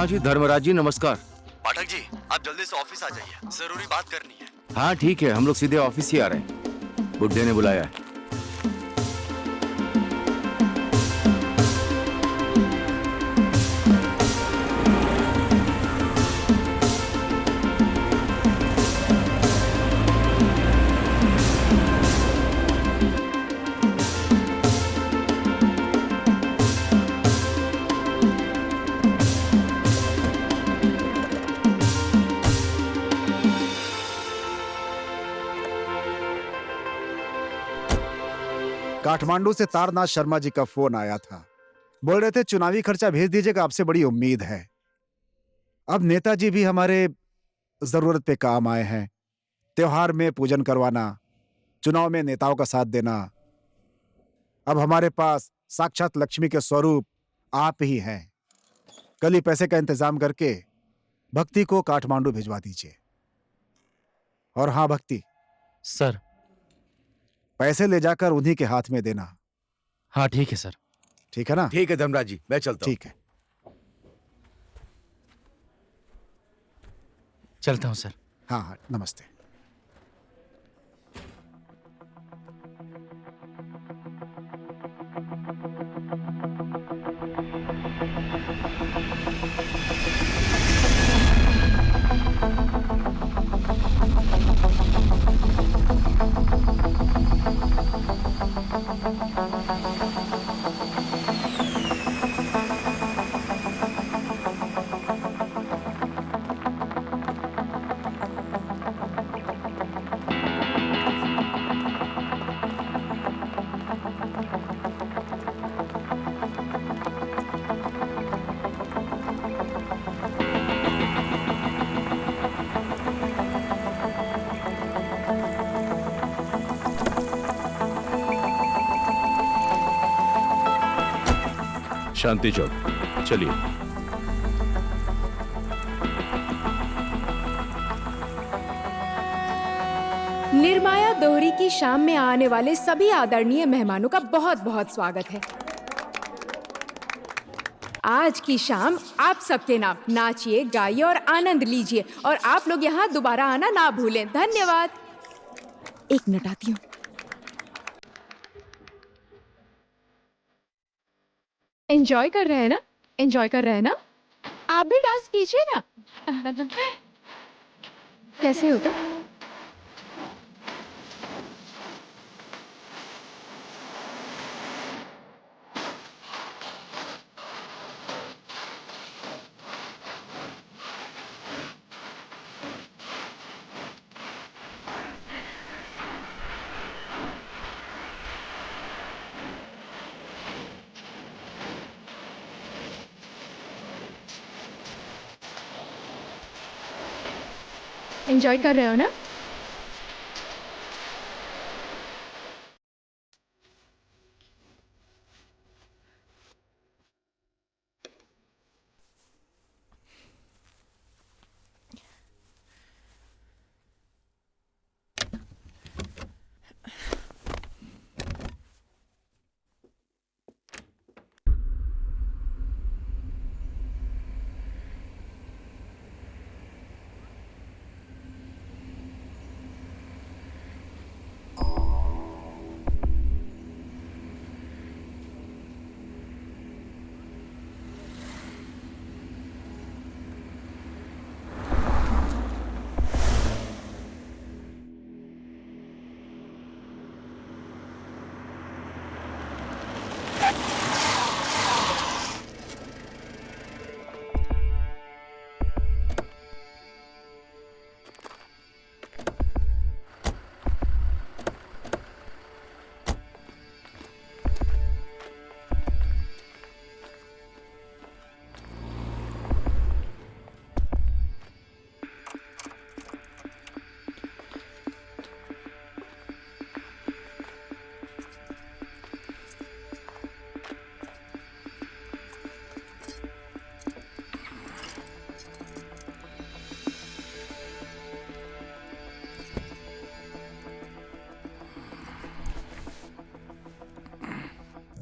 हाँ जी धर्मराज जी, नमस्कार। पाठक जी, आप जल्दी से ऑफिस आ जाइए, जरूरी बात करनी है। हाँ ठीक है, हम लोग सीधे ऑफिस ही आ रहे हैं। बुड्ढे ने बुलाया है। काठमांडू से तारनाथ शर्मा जी का फोन आया था। बोल रहे थे चुनावी खर्चा भेज दीजिएगा, आपसे बड़ी उम्मीद है। अब नेताजी भी हमारे जरूरत पे काम आए हैं। त्योहार में पूजन करवाना, चुनाव में नेताओं का साथ देना। अब हमारे पास साक्षात लक्ष्मी के स्वरूप आप ही हैं। कल ही पैसे का इंतजाम करके भक्ति को काठमांडू भिजवा दीजिए। और हाँ भक्ति, सर। पैसे ले जाकर उन्हीं के हाथ में देना। हाँ ठीक है सर। ठीक है ना? ठीक है धर्मराज जी, मैं चलता हूँ। ठीक है, चलता हूँ सर। हाँ हाँ, नमस्ते। शांति चौक, चलिए। निर्माया दोहरी की शाम में आने वाले सभी आदरणीय मेहमानों का बहुत बहुत स्वागत है। आज की शाम आप सबके नाम नाचिए, गाइए और आनंद लीजिए, और आप लोग यहाँ दोबारा आना ना भूलें। धन्यवाद। एक मिनट आती हूँ। एंजॉय कर रहे हैं ना? एंजॉय कर रहे हैं ना? आप भी डांस कीजिए ना। कैसे होता? एंजॉय कर रहे हो ना?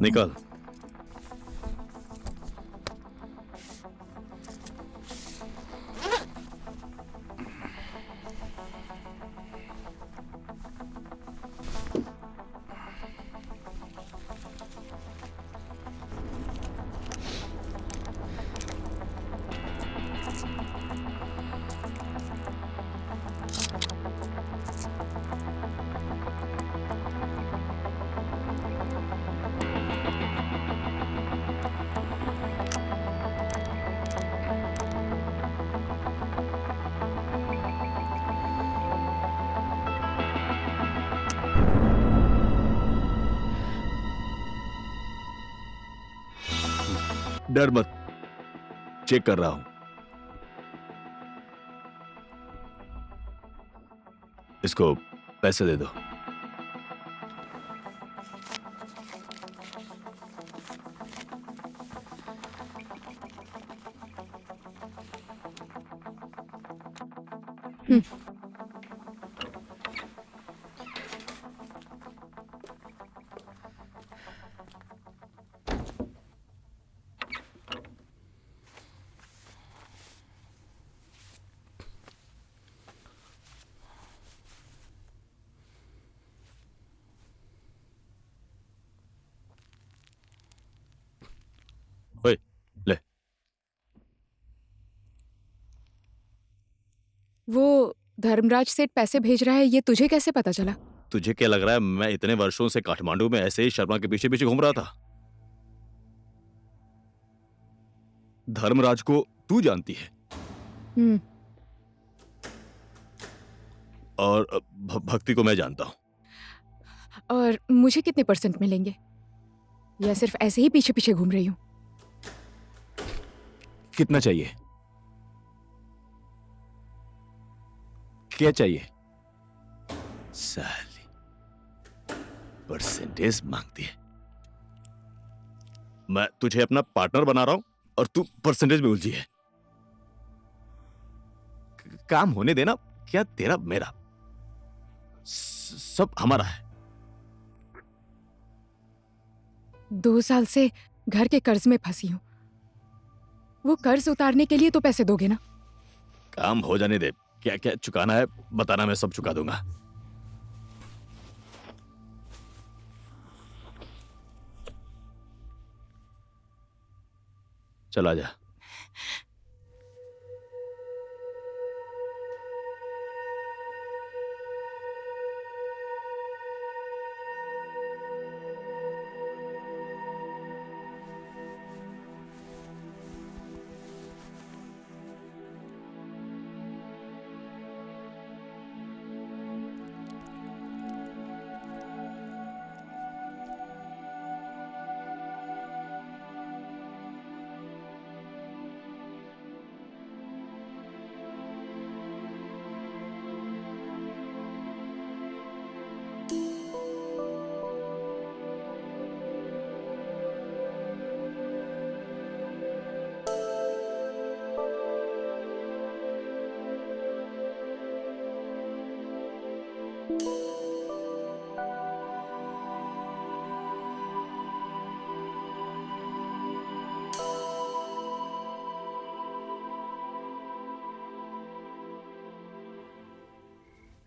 निकल। डर मत, चेक कर रहा हूं। इसको पैसे दे दो। ओए, ले। वो धर्मराज सेठ पैसे भेज रहा है, ये तुझे कैसे पता चला? तुझे क्या लग रहा है मैं इतने वर्षों से काठमांडू में ऐसे ही शर्मा के पीछे पीछे घूम रहा था? धर्मराज को तू जानती है हम्म। और भक्ति को मैं जानता हूं। और मुझे कितने % मिलेंगे, या सिर्फ ऐसे ही पीछे पीछे घूम रही हूँ? कितना चाहिए? क्या चाहिए? साली परसेंटेज मांगती है। मैं तुझे अपना पार्टनर बना रहा हूं और तू परसेंटेज में उलझी है। काम होने देना। क्या तेरा मेरा सब हमारा है। 2 साल से घर के कर्ज में फंसी हूँ। वो कर्ज उतारने के लिए तो पैसे दोगे ना? काम हो जाने दे। क्या क्या चुकाना है बताना, मैं सब चुका दूंगा। चला जा।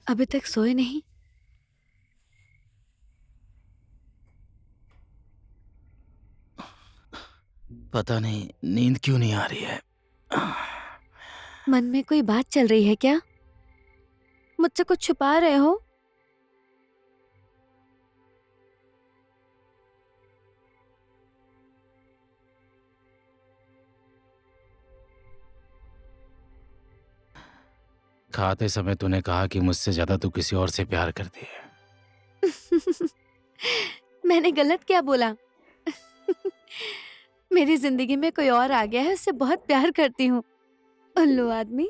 अभी तक सोए नहीं? पता नहीं नींद क्यों नहीं आ रही है। मन में कोई बात चल रही है क्या? मुझसे कुछ छुपा रहे हो? खाते समय तूने कहा कि मुझसे ज्यादा तू किसी और से प्यार करती है। मैंने गलत क्या बोला? मेरी जिंदगी में कोई और आ गया है, उससे बहुत प्यार करती हूँ। उल्लू आदमी।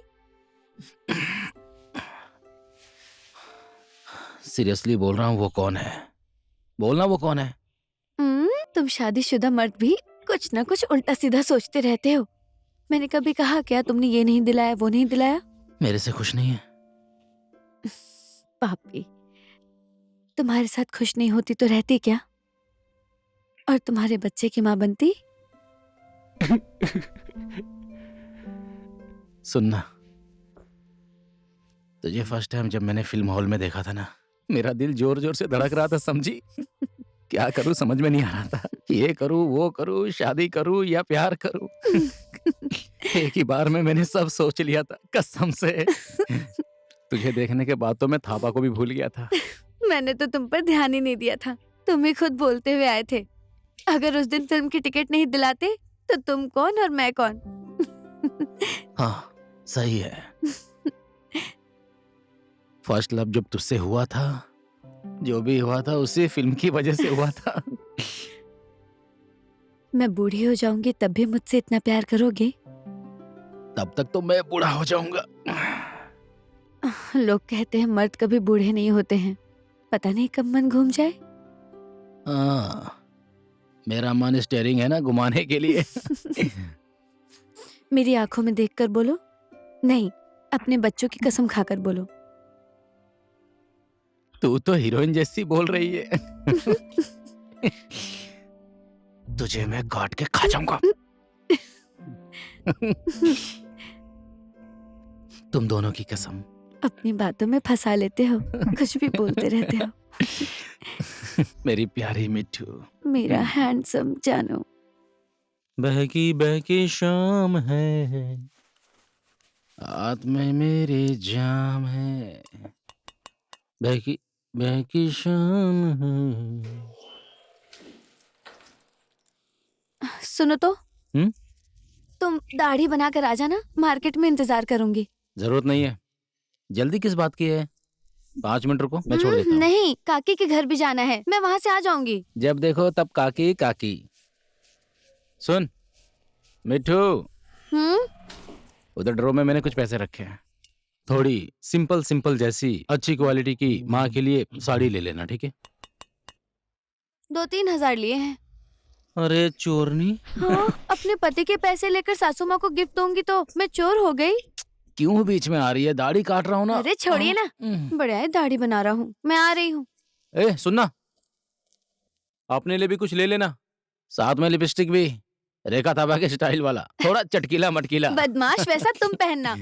सीरियसली बोल रहा हूँ, वो कौन है? बोलना, वो कौन है? तुम शादीशुदा मर्द भी कुछ ना कुछ उल्टा सीधा सोचते रहते हो। मैंने कभी कहा क्या तुमने ये नहीं दिलाया वो नहीं दिलाया? मेरे से खुश नहीं है? पापी, तुम्हारे साथ खुश नहीं होती तो रहती क्या? और तुम्हारे बच्चे की माँ बनती? सुनना, तुझे फर्स्ट टाइम जब मैंने फिल्म हॉल में देखा था ना, मेरा दिल जोर जोर से धड़क रहा था, समझी? क्या करूं समझ में नहीं आ रहा था। ये करूं वो करूं, शादी करूं या प्यार करूं। एक ही बार में मैंने सब सोच लिया था, कसम से। तुझे देखने के बाद तो मैं थापा को भी भूल गया था। मैंने तो तुम पर ध्यान ही नहीं दिया था। तुम ही खुद बोलते हुए आए थे, अगर उस दिन फिल्म की टिकट नहीं दिलाते तो तुम कौन और मैं कौन। हाँ, सही है। फर्स्ट लव जब तुझसे हुआ था, जो भी हुआ था उसी फिल्म की वजह से हुआ था। मैं बूढ़ी हो जाऊंगी तब भी मुझसे इतना प्यार करोगे? तब तक तो मैं बूढ़ा हो जाऊंगा। लोग कहते हैं मर्द कभी बूढ़े नहीं होते हैं, पता नहीं कब मन घूम जाए। हाँ, मेरा मन स्टेयरिंग है ना घुमाने के लिए। मेरी आंखों में देखकर बोलो, नहीं अपने बच्चों की कसम खाकर बोलो। तू तो हीरोइन जैसी बोल रही है। तुझे मैं काट के खा जाऊंगा। तुम दोनों की कसम। अपनी बातों में फंसा लेते हो, कुछ भी बोलते रहते हो। मेरी प्यारी मिट्ठू, मेरा हैंडसम जानू। बहकी शाम है, हाथ में मेरे जाम है, बहकी शाम है। सुनो तो, हम्म? तुम दाढ़ी बनाकर आ जाना, मार्केट में इंतजार करूंगी। जरूरत नहीं है, जल्दी किस बात की है? 5 मिनट रुको, मैं छोड़ देता हूँ। नहीं, काकी के घर भी जाना है, मैं वहां से आ जाऊंगी। जब देखो तब काकी काकी। सुन मिठू, उधर ड्रॉर में मैंने कुछ पैसे रखे हैं, थोड़ी सिंपल जैसी अच्छी क्वालिटी की माँ के लिए साड़ी ले लेना, ठीक है? 2-3 हजार लिए हैं। अरे चोरनी, हाँ, अपने पति के पैसे लेकर सासू माँ को गिफ्ट दूंगी तो मैं चोर हो गई? क्यों बीच में आ रही है? दाढ़ी काट रहा हूँ ना। अरे छोड़िए ना, बढ़िया है, दाढ़ी बना रहा हूँ, मैं आ रही हूँ। ए सुनना, अपने लिए भी कुछ ले लेना, साथ में लिपस्टिक भी, रेखा थापा के स्टाइल वाला, थोड़ा चटकीला मटकीला। बदमाश, वैसा तुम पहनना।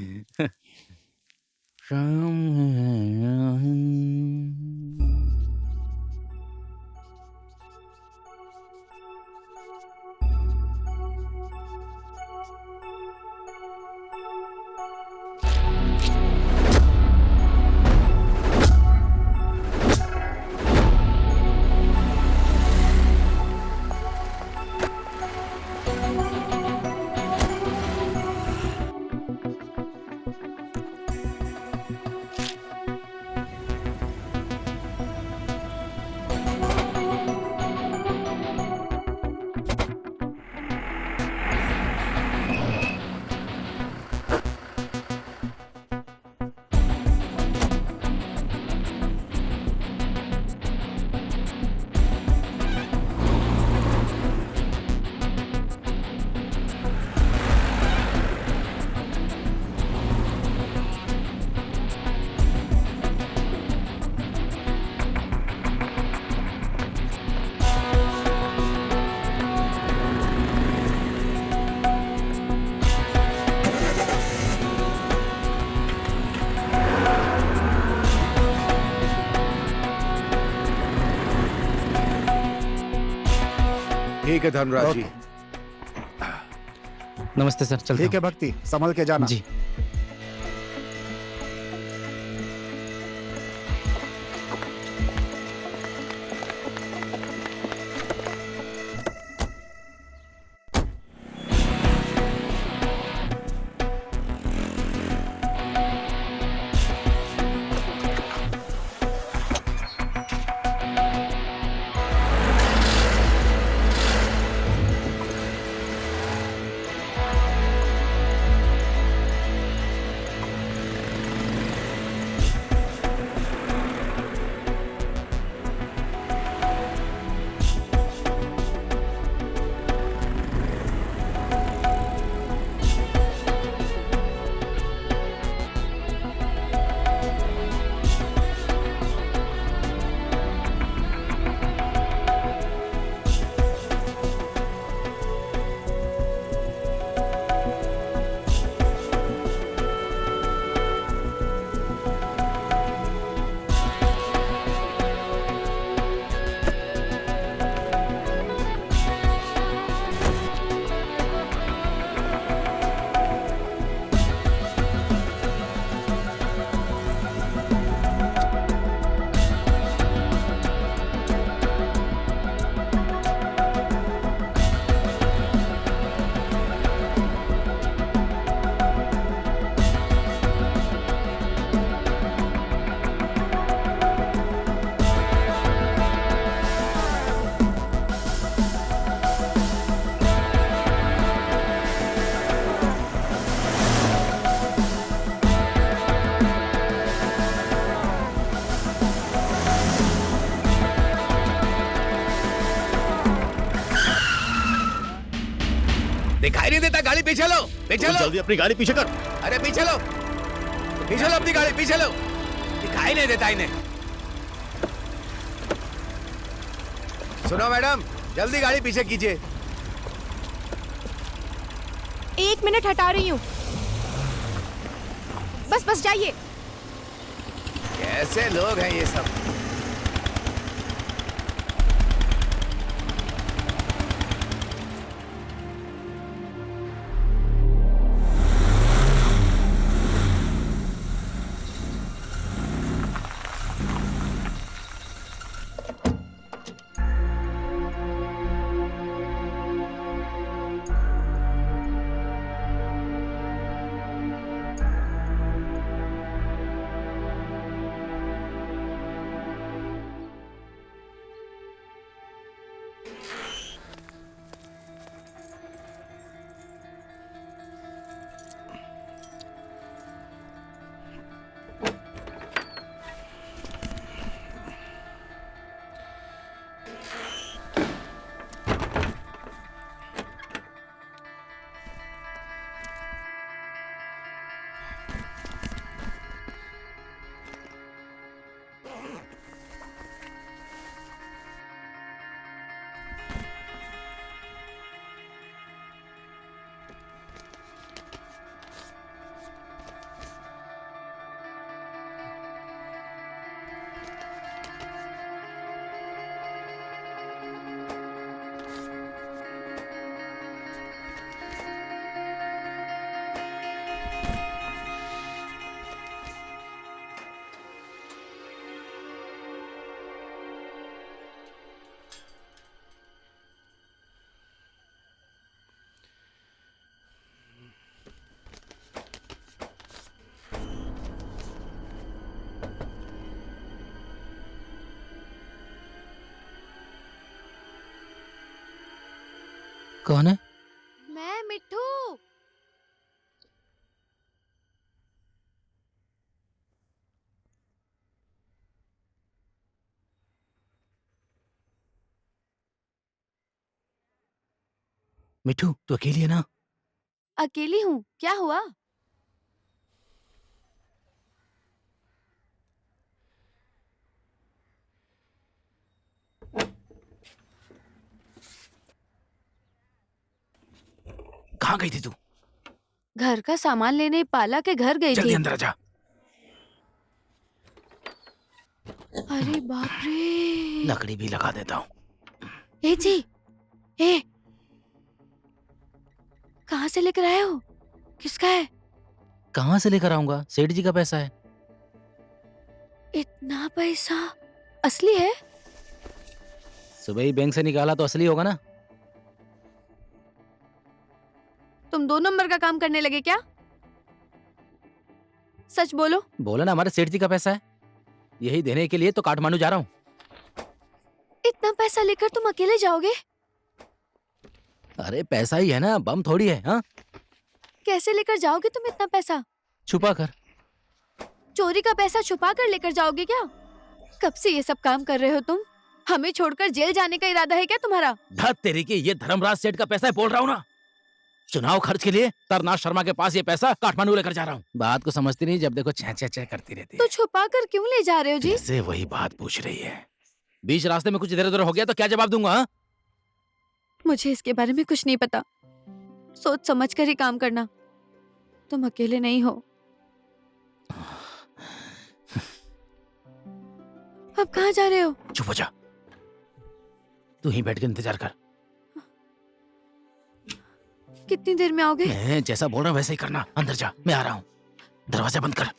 ठीक है धर्मराज जी। नमस्ते सर, चलता ठीक है भक्ति, संभल के जाना। जी। दिखाई नहीं देता, गाड़ी पीछे लो, पीछे तू लो। जल्दी अपनी गाड़ी पीछे कर। अरे पीछे लो, पीछे लो अपनी गाड़ी, पीछे लो। दिखाई नहीं देता इन्हें। सुनो मैडम, जल्दी गाड़ी पीछे कीजिए। 1 मिनट हटा रही हूँ। बस बस जाइए। कैसे लोग हैं ये सब? कौन है? मैं मिट्ठू। मिठू, तू अकेली है ना? अकेली हूँ, क्या हुआ? कहाँ गई थी तू? घर का सामान लेने पाला के घर गई जल्दी थी। अंदर आ जा। अरे बाप रे। लकड़ी भी लगा देता हूँ। ए जी, ए, कहाँ से लेकर आए हो? किसका है? कहाँ से लेकर आऊंगा? सेठ जी का पैसा है। इतना पैसा असली है? सुबह ही बैंक से निकाला तो असली होगा ना। तुम 2 नंबर का काम करने लगे क्या? सच बोलो। बोला ना, हमारे सेठ जी का पैसा है। यही देने के लिए तो काठमांडू जा रहा हूँ। इतना पैसा लेकर तुम अकेले जाओगे? अरे पैसा ही है ना, बम थोड़ी है। हाँ, कैसे लेकर जाओगे तुम इतना पैसा? छुपा कर। चोरी का पैसा छुपा कर लेकर जाओगे क्या? कब से ये सब काम कर रहे हो तुम? हमें छोड़कर जेल जाने का इरादा है क्या तुम्हारा? धत तेरी की, ये धर्मराज सेठ का पैसा है, बोल रहा हूँ ना। चुनाव खर्च के लिए तरनाथ शर्मा के पास ये पैसा काठमांडू लेकर जा रहा हूँ। बात को समझती नहीं, जब देखो छे छे छे करती रहती है। तो छुपा कर क्यों ले जा रहे हो जी? जैसे वही बात पूछ रही है। बीच रास्ते में कुछ इधर उधर हो गया तो क्या जवाब दूंगा? हाँ? मुझे इसके बारे में कुछ नहीं पता। सोच समझ कर ही काम करना। तुम अकेले नहीं हो। अब कहाँ जा रहे हो? चुप हो जा, तू ही बैठ के इंतजार कर। कितनी देर में आओगे? मैं जैसा बोल रहा हूँ वैसे ही करना। अंदर जा, मैं आ रहा हूँ। दरवाजा बंद कर।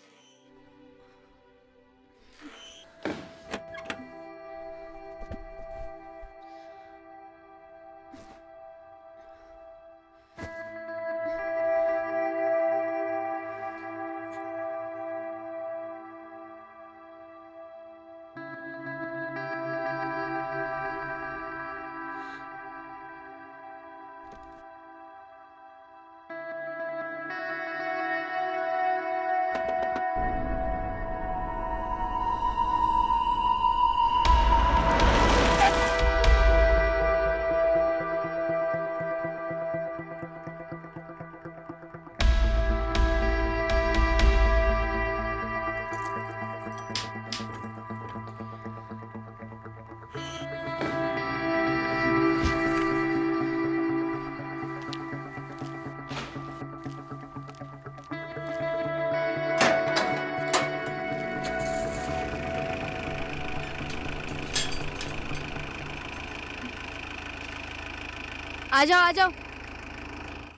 आ जाओ आ जाओ।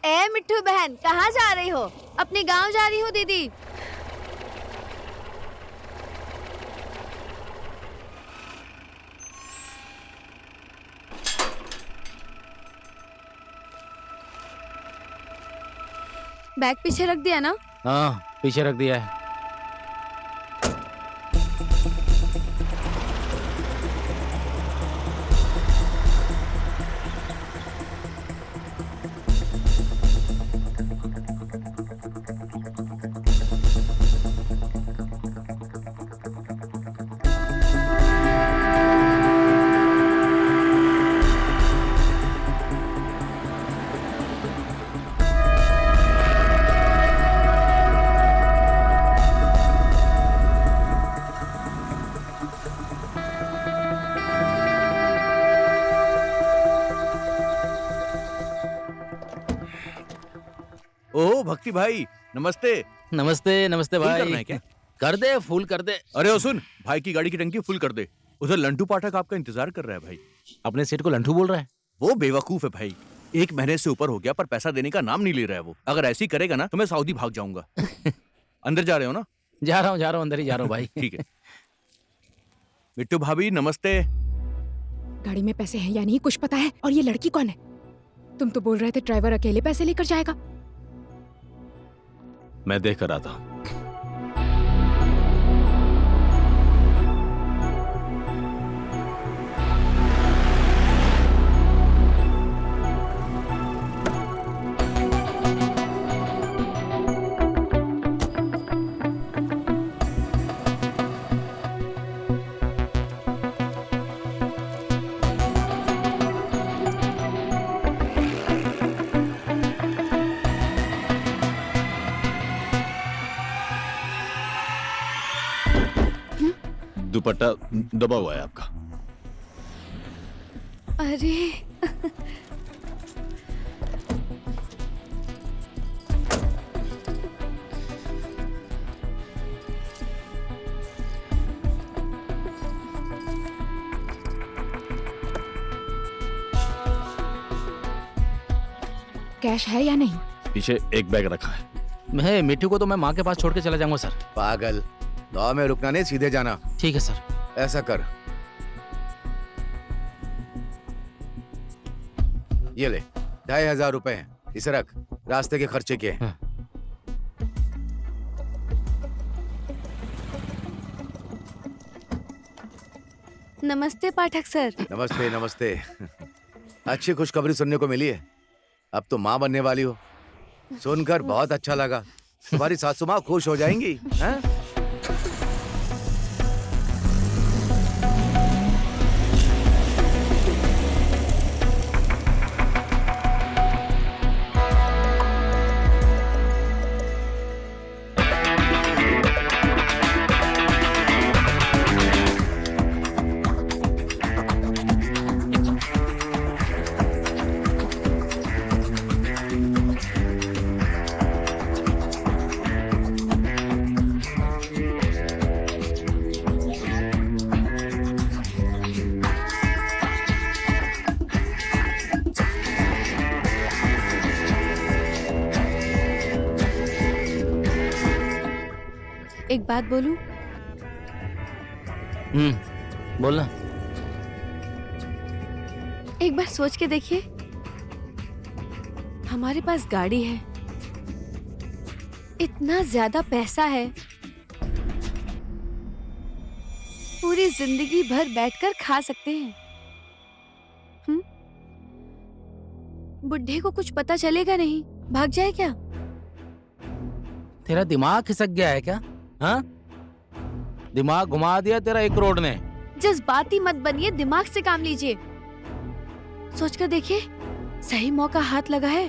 ए मिट्ठू बहन, कहाँ जा रही हो? अपने गांव जा रही हो दीदी? बैग पीछे रख दिया ना? हाँ, पीछे रख दिया है। ओह भक्ति भाई, नमस्ते। नमस्ते नमस्ते फुल भाई। करना है क्या? कर दे, फुल कर दे। अरे ओ सुन, भाई की गाड़ी की टंकी फुल कर दे। उधर लंटू पाठक आपका इंतजार कर रहा है भाई। अपने सेठ को लंठू बोल रहा है? वो बेवकूफ है भाई। 1 महीने से ऊपर हो गया पर पैसा देने का नाम नहीं ले रहा है वो। अगर ऐसे ही करेगा ना तो मैं सऊदी भाग जाऊंगा। अंदर जा रहे हो ना? जा रहा हूँ अंदर ही जा रहा हूँ भाई। ठीक है। मिट्टू भाभी नमस्ते। गाड़ी में पैसे हैं या नहीं कुछ पता है? और ये लड़की कौन है? तुम तो बोल रहे थे ड्राइवर अकेले पैसे लेकर जाएगा। मैं देख कर आता हूँ। दुपट्टा दबा हुआ है आपका। अरे कैश है या नहीं? पीछे एक बैग रखा है। मैं मिट्टू को तो मैं माँ के पास छोड़ के चला जाऊंगा सर। पागल, गाँव में रुकना नहीं, सीधे जाना। ठीक है सर। ऐसा कर, ये ले 2500 रुपए हैं, इसे रख, रास्ते के खर्चे के हैं। हाँ। नमस्ते पाठक सर। नमस्ते नमस्ते। अच्छी खुशखबरी सुनने को मिली है, अब तो माँ बनने वाली हो। सुनकर बहुत अच्छा लगा। तुम्हारी सासू माँ खुश हो जाएंगी। हैं? एक बात बोलूं? बोलना। एक बार सोच के देखिए, हमारे पास गाड़ी है, इतना ज्यादा पैसा है, पूरी जिंदगी भर बैठकर खा सकते हैं। बुढ़े को कुछ पता चलेगा नहीं, भाग जाए क्या? तेरा दिमाग खिसक गया है क्या? हाँ, दिमाग घुमा दिया तेरा 1 करोड़ ने। जज्बाती मत बनिए, दिमाग से काम लीजिए। सोचकर देखिए, सही मौका हाथ लगा है।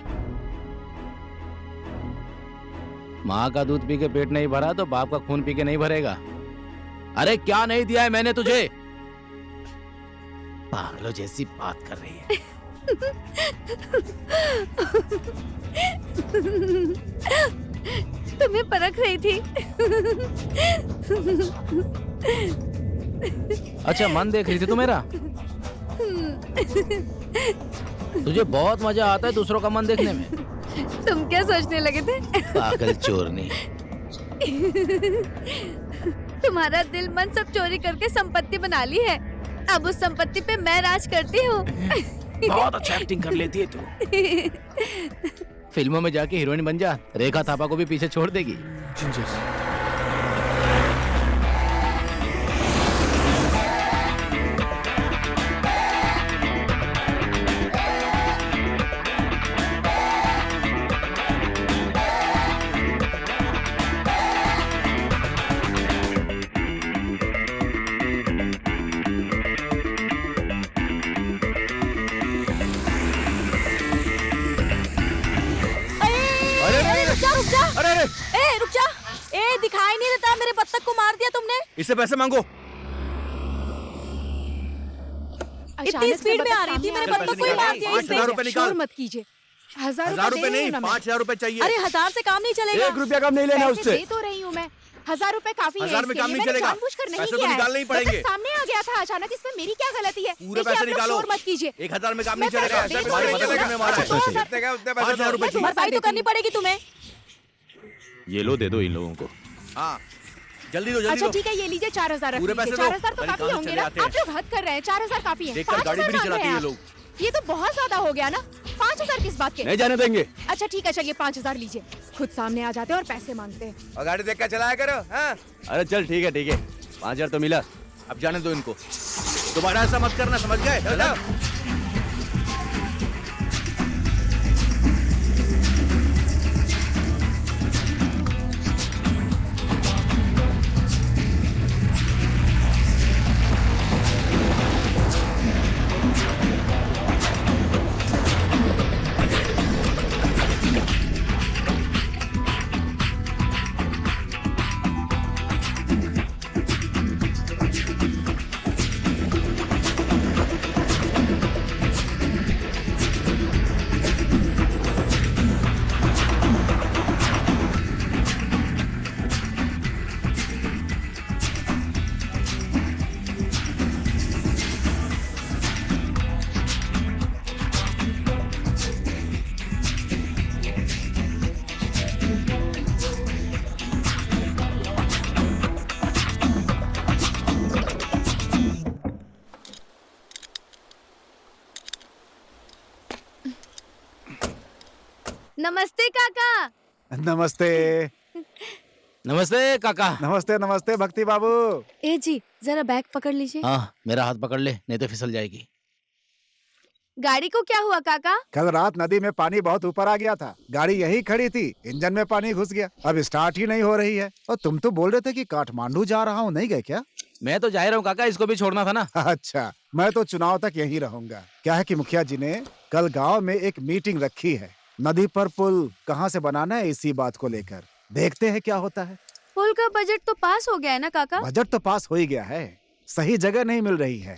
माँ का दूध पी के पेट नहीं भरा तो बाप का खून पी के नहीं भरेगा। अरे क्या नहीं दिया है मैंने तुझे? पागलों जैसी बात कर रही है। तुम्हें परख रही थी। अच्छा, मन देख रही थी तू मेरा? तुझे बहुत मजा आता है दूसरों का मन देखने में। तुम क्या सोचने लगे थे? पागल चोरनी। तुम्हारा दिल मन सब चोरी करके संपत्ति बना ली है। अब उस संपत्ति पे मैं राज करती हूँ। बहुत अच्छा एक्टिंग कर लेती है तू। फिल्मों में जाके हीरोइन बन जा, रेखा थापा को भी पीछे छोड़ देगी। रुक जा। अरे अरे ए रुक जा। ए दिखाई नहीं देता, मेरे बत्तख को मार दिया तुमने। इससे पैसे मांगो। इतनी स्पीड में आ रही थी, मेरे बत्तख को ही मार दिया इसने। 5,000 रुपए निकाल। शोर मत कीजिए। 1000 1000 रुपए दे रही नहीं, हूँ ना मैं। 5,000 रुपए चाहिए। अरे 1000 से काम नहीं चलेगा। 1 रुपया कम नहीं लेना पैसे उससे। दे तो रही हूँ मैं। 1000 रुपए काफी है 1000 में इसके काम लिए। नहीं मैंने चलेगा। जानबूझकर नहीं पैसे तो किया है। निकालने ही बत्तख पड़ेंगे। सामने आ गया था अचानक, इसमें मेरी क्या गलती है? पूरे देखिए, पैसे आप लोग निकालो। शोर मत कीजिए। 1000 में काम मैं नहीं चलेगा। पैसे दे तो हमारे रही हूँ मदद ना। में मारा है। अच्छा, 5,000 रुपए चाहिए। भरपाई तो करनी पड़ेगी तुम्हें। ये लो, दे दो इन लोगों को। हाँ जल्दी दो, जल्दी अच्छा दो। ठीक है, ये लीजिए 4000 रख पूरे लीजिए। पैसे दो। 4000 तो बड़ी काफी कहाँ से होंगे चले ना? आते हैं? आप लोग हद कर रहे हैं। 4000 काफी है। देखकर गाड़ी भी नहीं 5000 मांग चलाते रहे हैं ये आप। लोग। ये तो बहुत ज्यादा हो गया ना। 5000 किस बात के? नहीं जाने देंगे। अच्छा ठीक है, चलिए 5000 लीजिए। खुद सामने आ जाते हैं और पैसे मांगते हैं। और गाड़ी देख कर चलाया करो। हाँ अरे चल ठीक है 5,000 तो मिला। अब जाने दो इनको। दोबारा ऐसा मत करना, समझ गए? चलो। नमस्ते काका। नमस्ते। नमस्ते काका। नमस्ते नमस्ते भक्ति बाबू। ए जी जरा बैग पकड़ लीजिए। हाँ मेरा हाथ पकड़ ले, नहीं तो फिसल जाएगी। गाड़ी को क्या हुआ काका? कल रात नदी में पानी बहुत ऊपर आ गया था। गाड़ी यही खड़ी थी, इंजन में पानी घुस गया। अब स्टार्ट ही नहीं हो रही है। और तुम तो बोल रहे थे कि काठमांडू जा रहा हूँ, नहीं गए क्या? मैं तो जा रहा हूँ काका, इसको भी छोड़ना था ना। अच्छा, मैं तो चुनाव तक यहीं रहूंगा। क्या है कि मुखिया जी ने कल गांव में एक मीटिंग रखी है। नदी पर पुल कहाँ से बनाना है, इसी बात को लेकर। देखते हैं क्या होता है। पुल का बजट तो पास हो गया है ना काका? बजट तो पास हो ही गया है, सही जगह नहीं मिल रही है।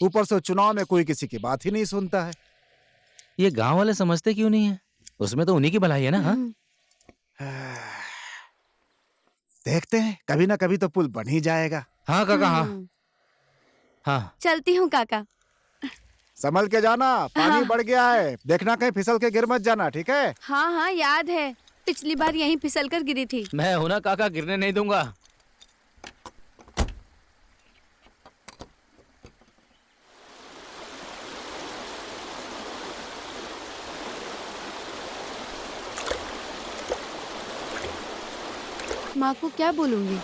ऊपर से चुनाव में कोई किसी की बात ही नहीं सुनता है। ये गांव वाले समझते क्यों नहीं है? उसमें तो उन्हीं की भलाई है ना। हाँ? देखते हैं, कभी ना कभी तो पुल बन ही जाएगा। हाँ काका हाँ। हम्म, हाँ चलती हूँ काका। संभल के जाना, पानी हाँ। बढ़ गया है। देखना कहीं फिसल के गिर मत जाना, ठीक है? हाँ हाँ याद है, पिछली बार यहीं फिसल कर गिरी थी। मैं हूं ना काका, गिरने नहीं दूंगा। माँ को क्या बोलूंगी?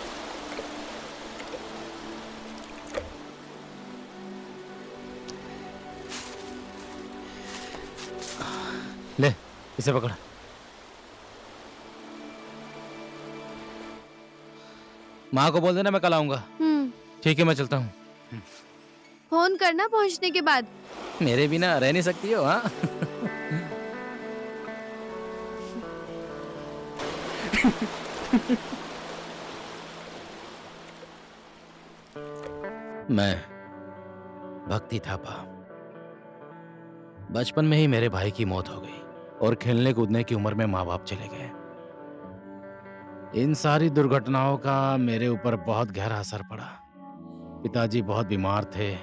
ले इसे पकड़। माँ को बोल देना मैं कल आऊंगा। ठीक है मैं चलता हूँ। फोन करना पहुँचने के बाद। मेरे बिना रह नहीं सकती हो। हाँ मैं भक्ति थापा। बचपन में ही मेरे भाई की मौत हो गई और खेलने कूदने की उम्र में माँ बाप चले गए। इन सारी दुर्घटनाओं का मेरे ऊपर बहुत गहरा असर पड़ा। पिताजी बहुत बीमार थे।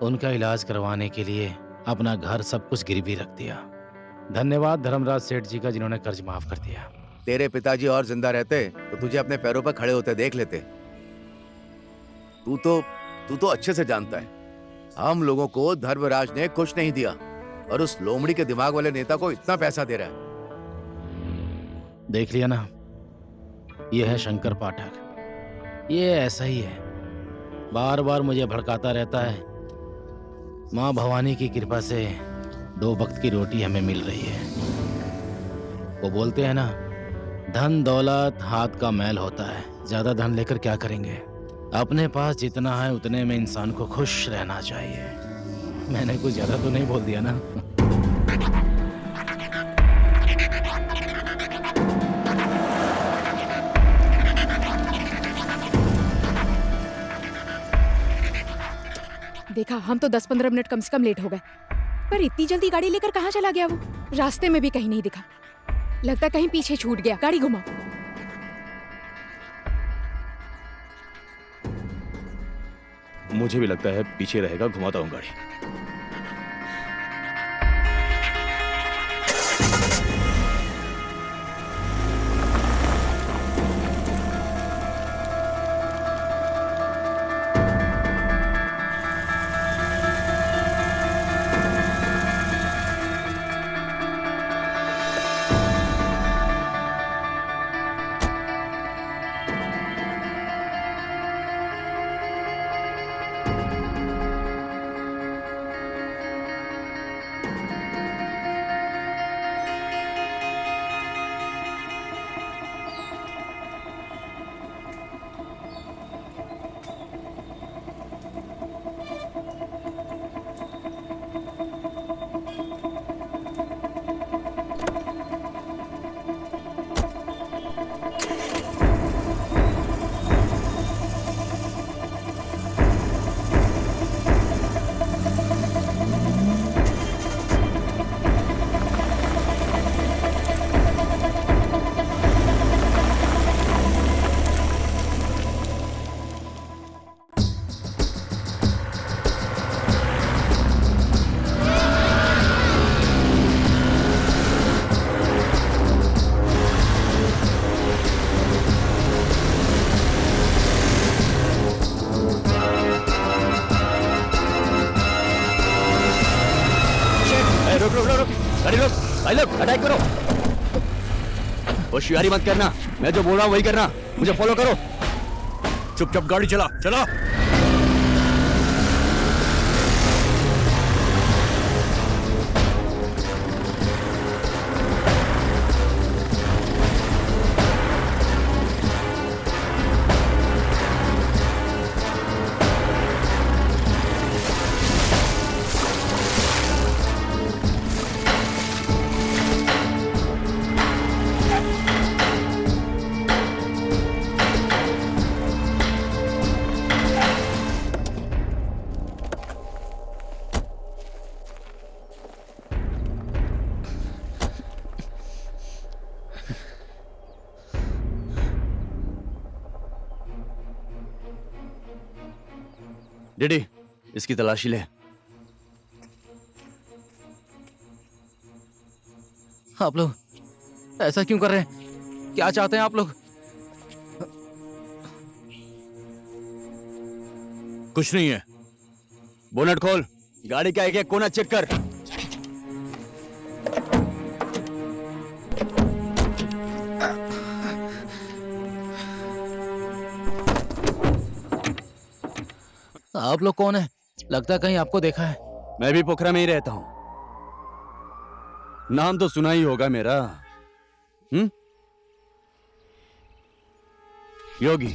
उनका इलाज करवाने के लिए अपना घर सब कुछ गिरवी रख दिया। धन्यवाद धर्मराज सेठ जी का जिन्होंने कर्ज माफ कर दिया। तेरे पिताजी और जिंदा रहते तो तुझे अपने पैरों पर खड़े होते देख लेते। तू तो अच्छे से जानता है, हम लोगों को धर्मराज ने कुछ नहीं दिया और उस लोमड़ी के दिमाग वाले नेता को इतना पैसा दे रहा है। देख लिया ना, ये है शंकर पाठक। ये ऐसा ही है, बार बार मुझे भड़काता रहता है। माँ भवानी की कृपा से 2 वक्त की रोटी हमें मिल रही है। वो बोलते हैं ना, धन दौलत हाथ का मैल होता है। ज्यादा धन लेकर क्या करेंगे? अपने पास जितना है उतने में इंसान को खुश रहना चाहिए। मैंने कुछ ज्यादा तो नहीं बोल दिया ना? देखा, हम तो 10-15 मिनट कम से कम लेट हो गए, पर इतनी जल्दी गाड़ी लेकर कहाँ चला गया वो? रास्ते में भी कहीं नहीं दिखा। लगता कहीं पीछे छूट गया। गाड़ी घुमा। मुझे भी लगता है पीछे रहेगा, घुमाता हूँ गाड़ी। रुक, गाड़ी रोक, भाई लोग अटैक करो। होशियारी मत करना, मैं जो बोल रहा हूँ वही करना। मुझे फॉलो करो। चुपचाप गाड़ी चला चला। डीडी, इसकी तलाशी ले। आप लोग ऐसा क्यों कर रहे हैं? क्या चाहते हैं आप लोग? कुछ नहीं है। बोनट खोल, गाड़ी का एक एक कोना चेक कर। आप लोग कौन है? लगता कहीं आपको देखा है। मैं भी पोखरा में ही रहता हूं। नाम तो सुना ही होगा मेरा। योगी,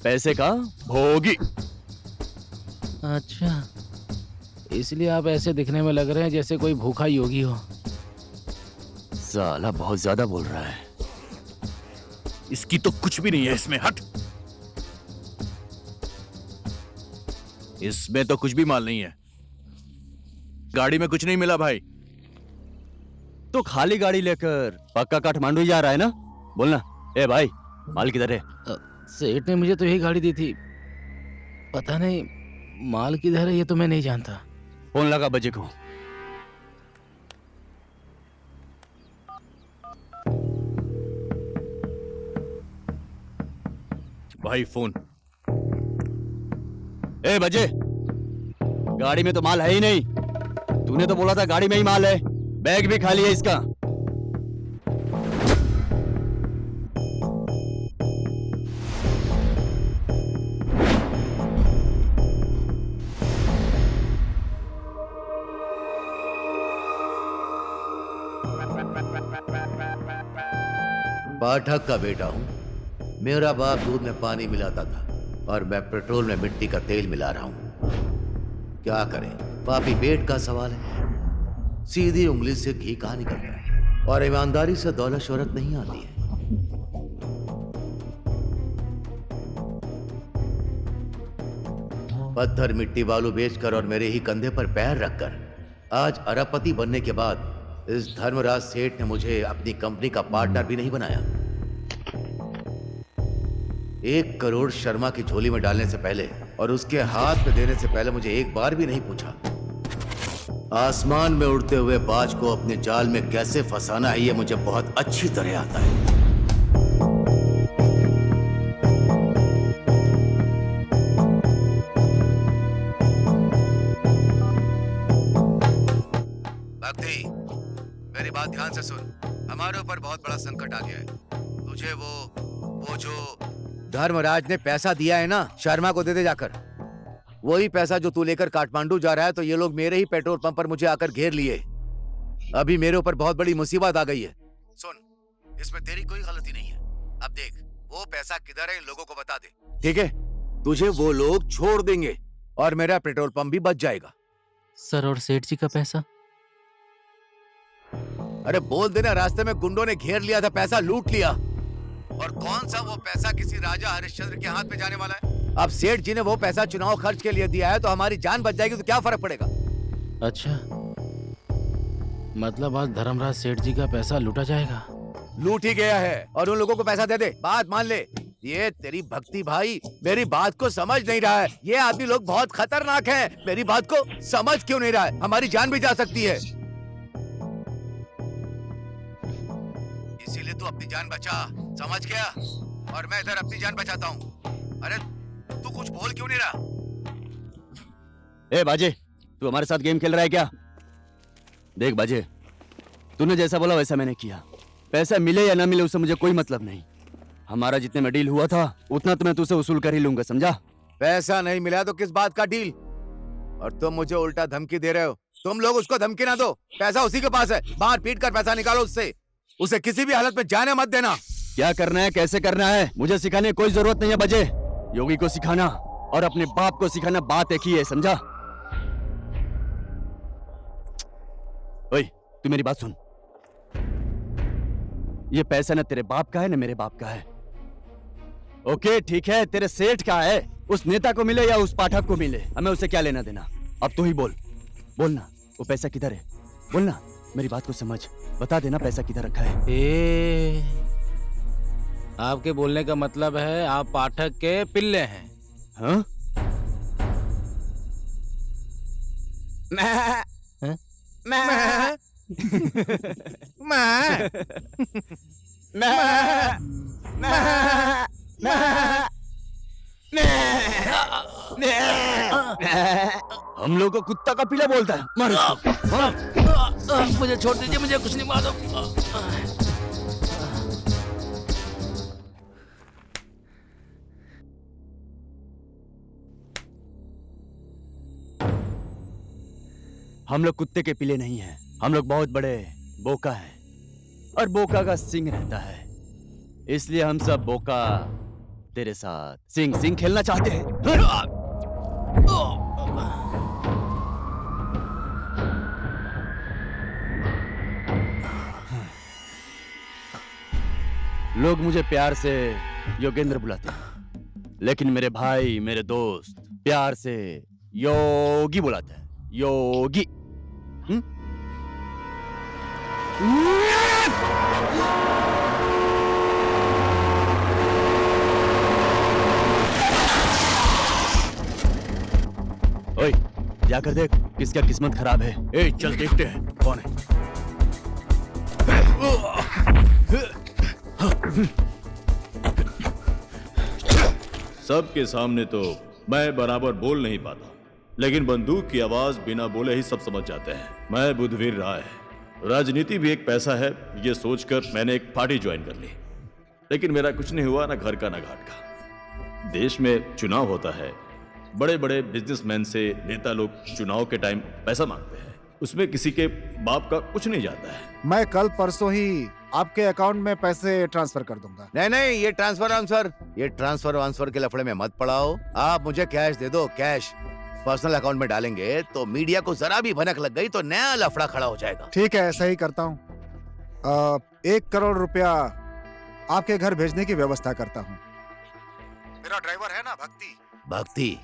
पैसे का भोगी। अच्छा, इसलिए आप ऐसे दिखने में लग रहे हैं जैसे कोई भूखा योगी हो। साला बहुत ज्यादा बोल रहा है। इसकी तो कुछ भी नहीं है इसमें। हट। इसमें तो कुछ भी माल नहीं है। गाड़ी में कुछ नहीं मिला भाई। तो खाली गाड़ी लेकर पक्का काठमांडू ही जा रहा है ना? बोलना। ए भाई, माल किधर है? सेठ ने मुझे तो यही गाड़ी दी थी। पता नहीं माल किधर है, ये तो मैं नहीं जानता। फोन लगा बजे को। भाई फोन। ए बजे, गाड़ी में तो माल है ही नहीं। तूने तो बोला था गाड़ी में ही माल है। बैग भी खाली है इसका। पाठक का बेटा हूं। मेरा बाप दूध में पानी मिलाता था और मैं पेट्रोल में मिट्टी का तेल मिला रहा हूं। क्या करें, पापी पेट का सवाल है। सीधी उंगली से घी कहां निकलता है, और ईमानदारी से दौलत शोहरत नहीं आती है। पत्थर मिट्टी बालू बेचकर और मेरे ही कंधे पर पैर रखकर आज अरबपति बनने के बाद इस धर्मराज सेठ ने मुझे अपनी कंपनी का पार्टनर भी नहीं बनाया। 1 करोड़ शर्मा की झोली में डालने से पहले और उसके हाथ में देने से पहले मुझे एक बार भी नहीं पूछा। आसमान में उड़ते हुए बाज को अपने जाल में कैसे फंसाना है, ये मुझे बहुत अच्छी तरह आता है। भक्ति, मेरी बात ध्यान से सुन। हमारे ऊपर बहुत बड़ा संकट आ गया है। तुझे वो जो धर्मराज ने पैसा दिया है ना, शर्मा को दे दे जाकर। वही पैसा जो तू लेकर काठमांडू जा रहा है, तो ये लोग मेरे ही पेट्रोल पंप पर मुझे आकर घेर लिए। अभी मेरे ऊपर बहुत बड़ी मुसीबत आ गई है। सुन, इसमें तेरी कोई गलती नहीं है। अब देख, वो पैसा किधर है इन लोगों को बता दे, ठीक है? तुझे वो लोग छोड़ देंगे और मेरा पेट्रोल पंप भी बच जाएगा। सर, और सेठ जी का पैसा? अरे बोल देना, रास्ते में गुंडों ने घेर लिया था, पैसा लूट लिया। और कौन सा वो पैसा किसी राजा हरिश्चंद्र के हाथ में जाने वाला है। अब सेठ जी ने वो पैसा चुनाव खर्च के लिए दिया है, तो हमारी जान बच जाएगी, तो क्या फर्क पड़ेगा। अच्छा, मतलब आज धर्मराज सेठ जी का पैसा लूटा जाएगा। लूट ही गया है, और उन लोगों को पैसा दे दे, बात मान ले। ये तेरी भक्ति भाई मेरी बात को समझ नहीं रहा है। ये आदमी लोग बहुत खतरनाक हैं। मेरी बात को समझ क्यों नहीं रहा है? हमारी जान भी जा सकती है। इसीलिए तू अपनी जान बचा, समझ गया? और मैं इधर अपनी जान बचाता हूँ। अरे तू कुछ बोल क्यों नहीं रहा? ए बाजे, तू हमारे साथ गेम खेल रहा है क्या? देख बाजे, तूने जैसा बोला वैसा मैंने किया। पैसा मिले या ना मिले उससे मुझे कोई मतलब नहीं। हमारा जितने में डील हुआ था उतना तो मैं तुझसे वसूल कर ही लूंगा, समझा? पैसा नहीं मिला तो किस बात का डील? और तुम मुझे उल्टा धमकी दे रहे हो। तुम लोग उसको धमकी ना दो, पैसा उसी के पास है। बाहर पीट कर पैसा निकालो उससे। उसे किसी भी हालत में जाने मत देना। क्या करना है, कैसे करना है, मुझे सिखाने की कोई जरूरत नहीं है बजे। योगी को सिखाना और अपने बाप को सिखाना बात एक ही है, समझा? ओए, तू मेरी बात सुन। ये पैसा न तेरे बाप का है न मेरे बाप का है। ओके ठीक है, तेरे सेठ का है। उस नेता को मिले या उस पाठक को मिले, हमें उससे क्या लेना देना। अब तू ही बोलना वो पैसा किधर है। बोलना, मेरी बात को समझ, बता देना पैसा किधर रखा है। आपके बोलने का मतलब है आप पाठक के पिल्ले हैं? हाँ? हम लोग को कुत्ता का पिला बोलता है। मार इसको। मुझे छोड़ दीजिए, मुझे कुछ नहीं मालूम। हम लोग कुत्ते के पिले नहीं हैं। हम लोग बहुत बड़े बोका हैं और बोका का सिंग रहता है, इसलिए हम सब बोका तेरे साथ सिंग सिंग खेलना चाहते हैं। लोग मुझे प्यार से योगेंद्र बुलाते हैं, लेकिन मेरे भाई मेरे दोस्त प्यार से योगी बुलाते हैं। योगी। ओए, जाकर देख किसका किस्मत खराब है। ए, चल देखते हैं कौन है। सबके सामने तो मैं बराबर बोल नहीं पाता, लेकिन बंदूक की आवाज बिना बोले ही सब समझ जाते हैं। मैं बुद्धवीर राय, राजनीति भी एक पैसा है, ये सोचकर मैंने एक पार्टी ज्वाइन कर ली, लेकिन मेरा कुछ नहीं हुआ, ना घर का ना घाट का। देश में चुनाव होता है, बड़े बड़े बिजनेसमैन से नेता लोग चुनाव के टाइम पैसा मांगते हैं, उसमें किसी के बाप का कुछ नहीं जाता है। मैं कल परसों ही आपके अकाउंट में पैसे ट्रांसफर कर दूंगा। नहीं, ये ट्रांसफर वांसफर के लफड़े में मत पड़ाओ। आप मुझे कैश दे दो, कैश पर्सनल अकाउंट में डालेंगे तो मीडिया को जरा भी भनक लग गई तो नया लफड़ा खड़ा हो जाएगा। ठीक है, ऐसा ही करता हूँ। 1 करोड़ रुपया आपके घर भेजने की व्यवस्था करता हूँ। मेरा ड्राइवर है ना भक्ति,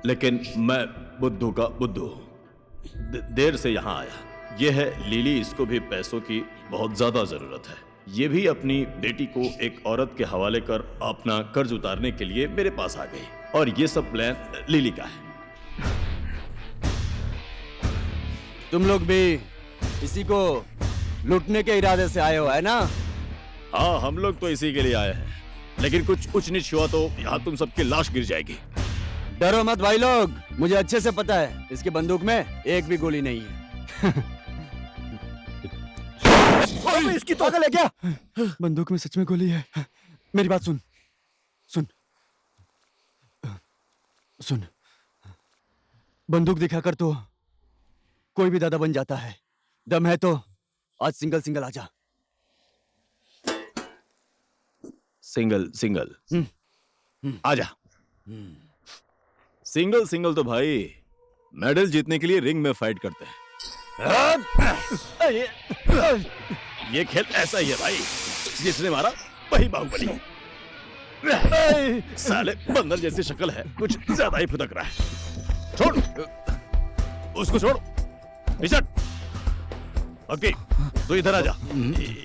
लेकिन मैं बुद्धू का बुद्धू देर से यहाँ आया। ये है लिली, इसको भी पैसों की बहुत ज्यादा जरूरत है। ये भी अपनी बेटी को एक औरत के हवाले कर अपना कर्ज उतारने के लिए मेरे पास आ गई, और ये सब प्लान लिली का है। तुम लोग भी इसी को लूटने के इरादे से आए हो, है ना? हाँ, हम लोग तो इसी के लिए आए हैं, लेकिन कुछ ऊंच नीच हुआ तो यहाँ तुम सबकी लाश गिर जाएगी। डरो मत भाई लोग, मुझे अच्छे से पता है इसकी बंदूक में एक भी गोली नहीं है। इसकी तो पागल है क्या? बंदूक में सच में गोली है। मेरी बात सुन सुन सुन, बंदूक दिखाकर तो कोई भी दादा बन जाता है। दम है तो आज सिंगल सिंगल आजा। सिंगल आजा। सिंगल तो भाई मेडल जीतने के लिए रिंग में फाइट करते हैं। ये खेल ऐसा ही है भाई, जिसने मारा वही बाहुबली। साले बंदर जैसी शक्ल है, कुछ ज्यादा ही फुदक रहा है। छोड़ उसको, छोड़। रिचर्ड, ओके तो इधर आ जा,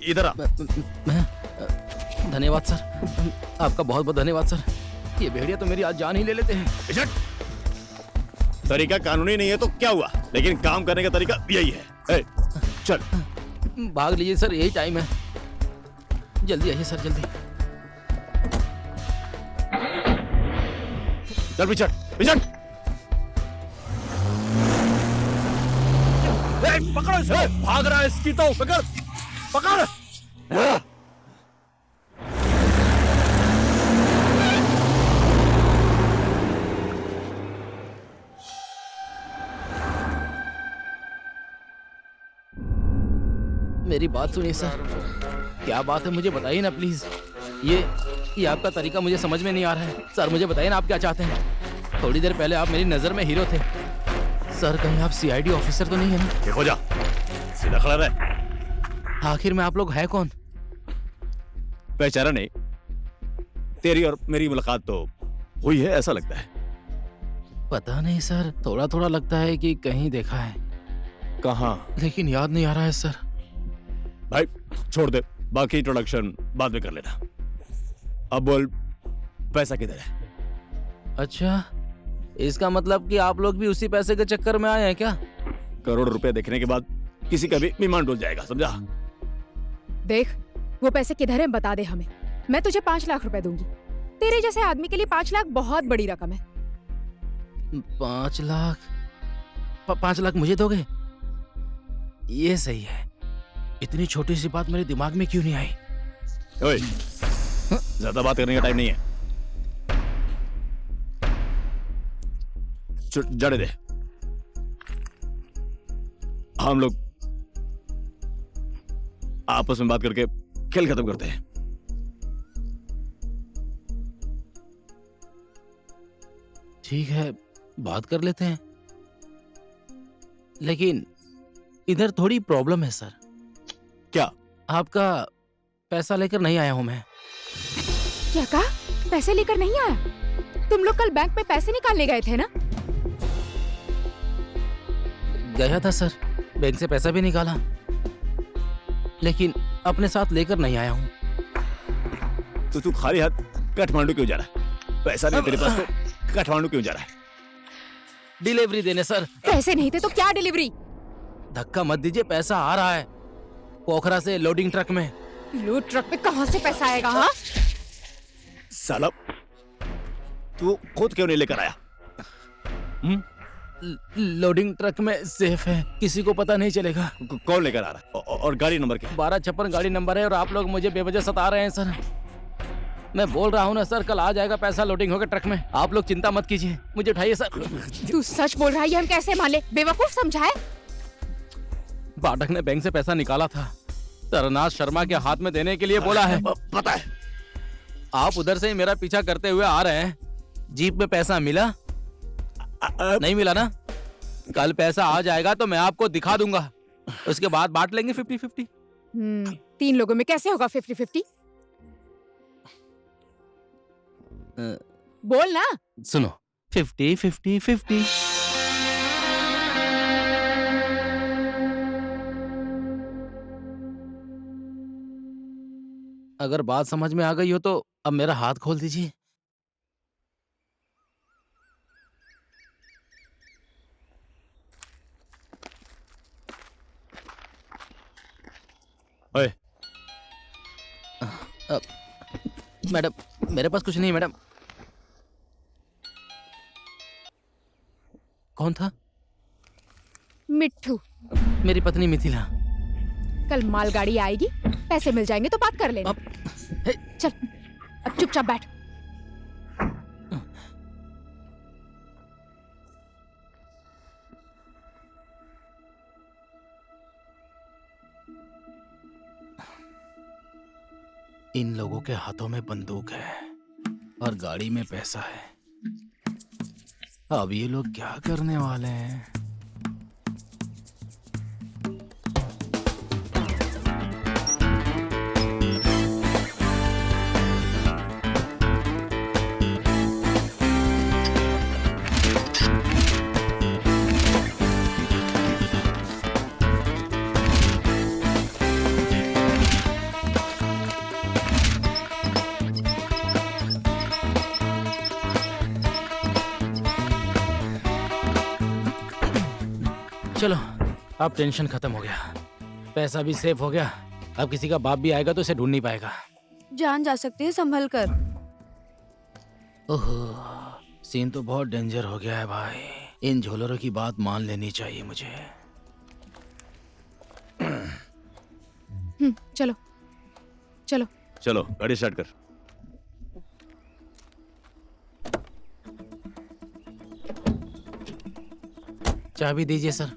इधर आ। धन्यवाद सर, आपका बहुत बहुत धन्यवाद सर। ये भेड़िया तो मेरी आज जान ही ले लेते हैं। रिचर्ड, तरीका कानूनी नहीं है तो क्या हुआ, लेकिन काम करने का तरीका यही है। चल भाग लीजिए सर, यही टाइम है। जल्दी आइए सर, जल्दी। चल रिचर्ड, पकड़ो इसे, भाग रहा है इसकी तो पकड़। मेरी बात सुनिए सर, क्या बात है मुझे बताइए ना प्लीज। ये आपका तरीका मुझे समझ में नहीं आ रहा है। सर मुझे बताइए ना, आप क्या चाहते हैं? थोड़ी देर पहले आप मेरी नजर में हीरो थे सर, कहीं आप सीआईडी ऑफिसर तो नहीं है ना? हो जा, सीधा खड़ा रहे। आखिर में आप लोग हैं कौन? पहचाना नहीं? तेरी और मेरी मुलाकात तो हुई है ऐसा लगता है। पता नहीं सर, थोड़ा थोड़ा लगता है कि कहीं देखा है। कहाँ? लेकिन याद नहीं आ रहा है सर। भाई छोड़ दे, बाकी इंट्रोडक्शन बाद में कर लेना। अब बोल, पैसा किधर है? अच्छा, इसका मतलब कि आप लोग भी उसी पैसे के चक्कर में आए हैं क्या? करोड़ रुपए देखने के बाद किसी का भी ईमान डूब जाएगा, समझा? देख, वो पैसे किधर हैं बता दे हमें। मैं तुझे 5 लाख रुपए दूंगी। तेरे जैसे आदमी के लिए 5 लाख बहुत बड़ी रकम है। 5 लाख? 5 लाख मुझे दोगे? ये सही है। इतनी छोटी सी बात मेरे दिमाग में क्यों नहीं आई? ओए, ज्यादा बात करने का टाइम नहीं है। जाने दे, हम लोग आपस में बात करके खेल खत्म करते हैं। ठीक है, बात कर लेते हैं, लेकिन इधर थोड़ी प्रॉब्लम है सर। क्या? आपका पैसा लेकर नहीं आया हूं मैं। क्या कहा? पैसे लेकर नहीं आया? तुम लोग कल बैंक में पैसे निकालने गए थे ना? गया था सर, बैंक से पैसा भी निकाला, लेकिन अपने साथ लेकर नहीं आया हूँ। तो तू खाली हाथ काठमांडू क्यों जा रहा है? पैसा नहीं तेरे पास तो काठमांडू क्यों जा रहा है? डिलीवरी देने सर। पैसे नहीं थे तो क्या डिलीवरी? धक्का मत दीजिए, पैसा आ रहा है पोखरा से लोडिंग ट्रक में। लोड ट्रक पे कहाँ से पैसा आएगा? हाँ, साला तू खुद क्यों नहीं लेकर आया? लोडिंग ट्रक में सेफ है, किसी को पता नहीं चलेगा। कौन लेकर आ रहा है? और गाड़ी नंबर क्या है? 1256 गाड़ी नंबर है और आप लोग मुझे बेवजह सता रहे हैं सर। मैं बोल रहा हूँ ना सर, कल आ जाएगा पैसा लोडिंग होकर ट्रक में। आप लोग चिंता मत कीजिए, मुझे उठाइए सर। तू सच बोल रहा है, ये हम कैसे मान ले? बेवकूफ समझा है? पाठक ने बैंक से पैसा निकाला था, तरनाथ शर्मा के हाथ में देने के लिए बोला है। पता है। आप उधर से ही मेरा पीछा करते हुए आ रहे हैं। जीप में पैसा मिला? नहीं मिला ना? कल पैसा आ जाएगा तो मैं आपको दिखा दूंगा, उसके बाद बांट लेंगे 50-50। 3 लोगों में कैसे होगा 50-50? बोल ना। सुनो, 50-50-50। अगर बात समझ में आ गई हो तो अब मेरा हाथ खोल दीजिए। ओए, मैडम, मेरे पास कुछ नहीं मैडम। कौन था? मिट्ठू। मेरी पत्नी मिथिला। कल मालगाड़ी आएगी, पैसे मिल जाएंगे तो बात कर लेना। चल, अब चुपचाप बैठ। इन लोगों के हाथों में बंदूक है और गाड़ी में पैसा है। अब ये लोग क्या करने वाले हैं? चलो, अब टेंशन खत्म हो गया, पैसा भी सेफ हो गया। अब किसी का बाप भी आएगा तो इसे ढूंढ नहीं पाएगा। जान जा सकती है, संभल कर। ओहो, सीन तो बहुत डेंजर हो गया है भाई। इन झोलरों की बात मान लेनी चाहिए मुझे। चलो चलो चलो गाड़ी स्टार्ट कर। चाबी दीजिए सर।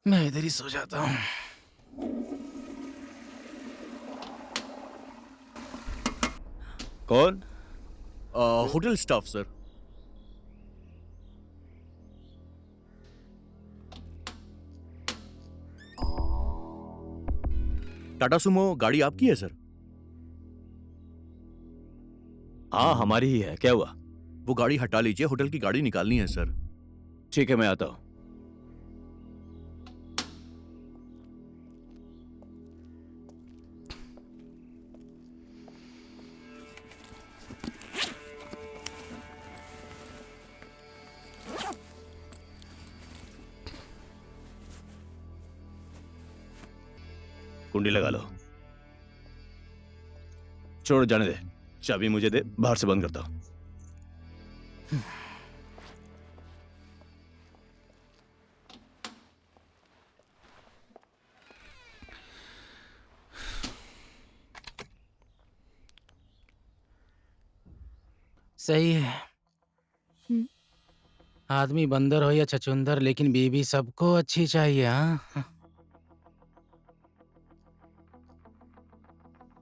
मैं इधर ही सो जाता हूँ। कौन? Hotel staff sir. Tata Sumo गाड़ी आपकी है सर? हाँ हमारी ही है, क्या हुआ? वो गाड़ी हटा लीजिए, होटल की गाड़ी निकालनी है सर। ठीक है मैं आता हूँ। कुंडी लगा लो। छोड़ जाने दे, चाबी मुझे दे, बाहर से बंद करता हूं। सही है। आदमी बंदर हो या छछूंदर, लेकिन बीवी सबको अच्छी चाहिए। हाँ,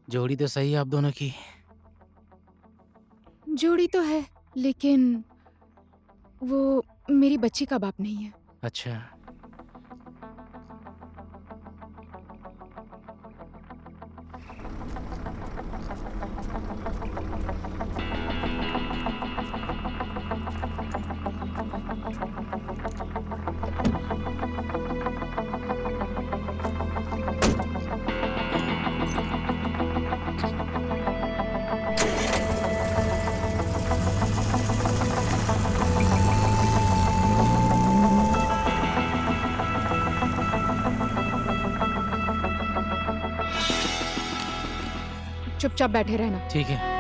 जोड़ी तो सही है आप दोनों की। जोड़ी तो है, लेकिन वो मेरी बच्ची का बाप नहीं है। अच्छा, चुपचाप बैठे रहना। ठीक है।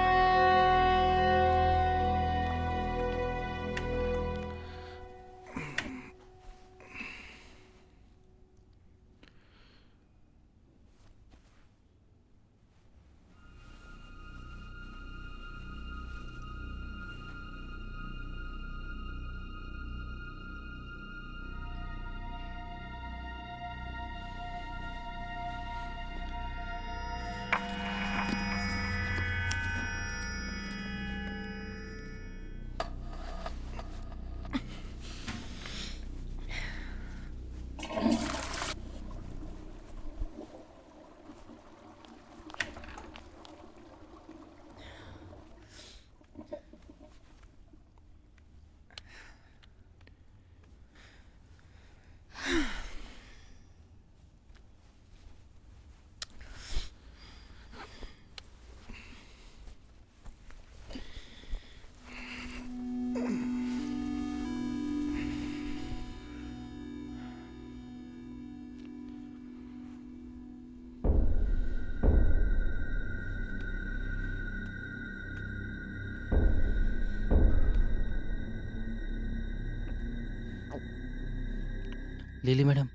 लिली मैडम,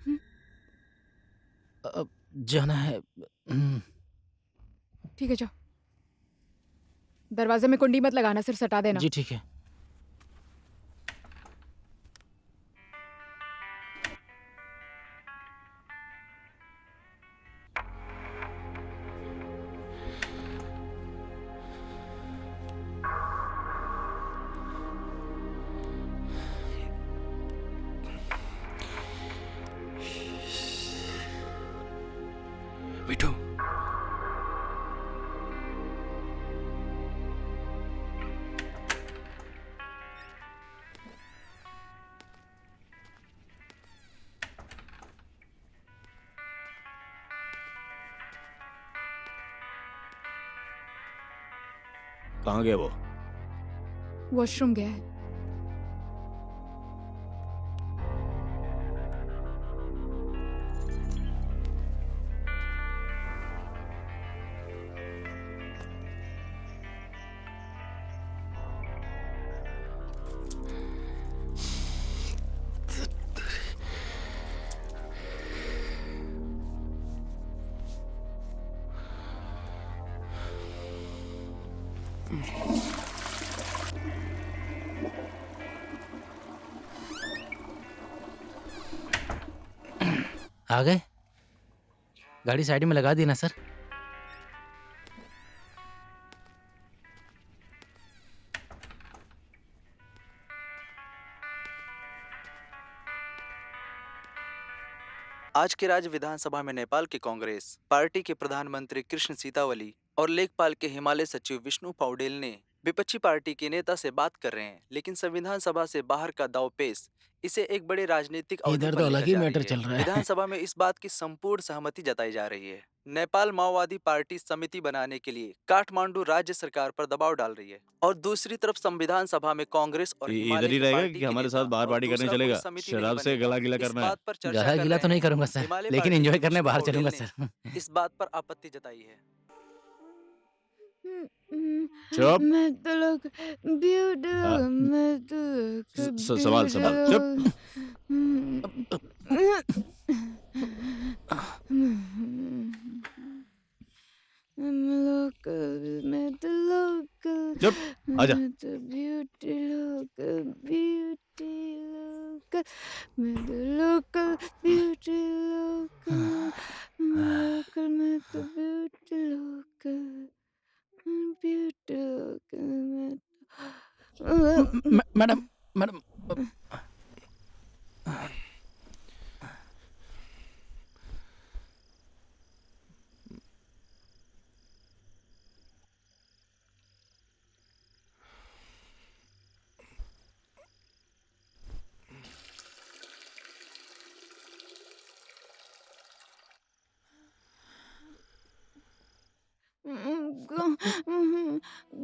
अब जाना है। ठीक है, जाओ। दरवाजे में कुंडी मत लगाना, सिर्फ सटा देना। जी ठीक है। मिठू, कहाँ गया वो? वॉशरूम गया है। आ गए? गाड़ी साइड में लगा दी ना सर? आज के राज्य विधानसभा में नेपाल के कांग्रेस पार्टी के प्रधानमंत्री कृष्ण सीतावली और लेखपाल के हिमालय सचिव विष्णु पौडेल ने विपक्षी पार्टी के नेता से बात कर रहे हैं, लेकिन संविधान सभा से बाहर का दांवपेच इसे एक बड़े राजनीतिक अवधि इधर पर तो लेकर अलग ही जा रही मैटर है। चल रहा है। विधानसभा में इस बात की संपूर्ण सहमति जताई जा रही है। नेपाल माओवादी पार्टी समिति बनाने के लिए काठमांडू राज्य सरकार पर दबाव डाल रही है और दूसरी तरफ संविधान सभा में कांग्रेस और हिमालय इधर ही की रहेगा पार्टी कि के हमारे नेता साथ बाहर और पार्टी करने दूसरा कोई चलेगा? समिति नहीं शराब से बनेगा। गला गीला इस करना है। बात पर चर्चा गला कर गिला तो रहे नहीं हैं। करूंगा सर, हिमालय लेकिन पार्टी एंजॉय के करने विष्णु बाहर पौडेल चलूंगा ने सर। इस बात पर आपत्ति जताई है। चुप। मैं तो लोग हाँ। मैं तो सवाल चुप। चुप, आजा। मैडम मैडम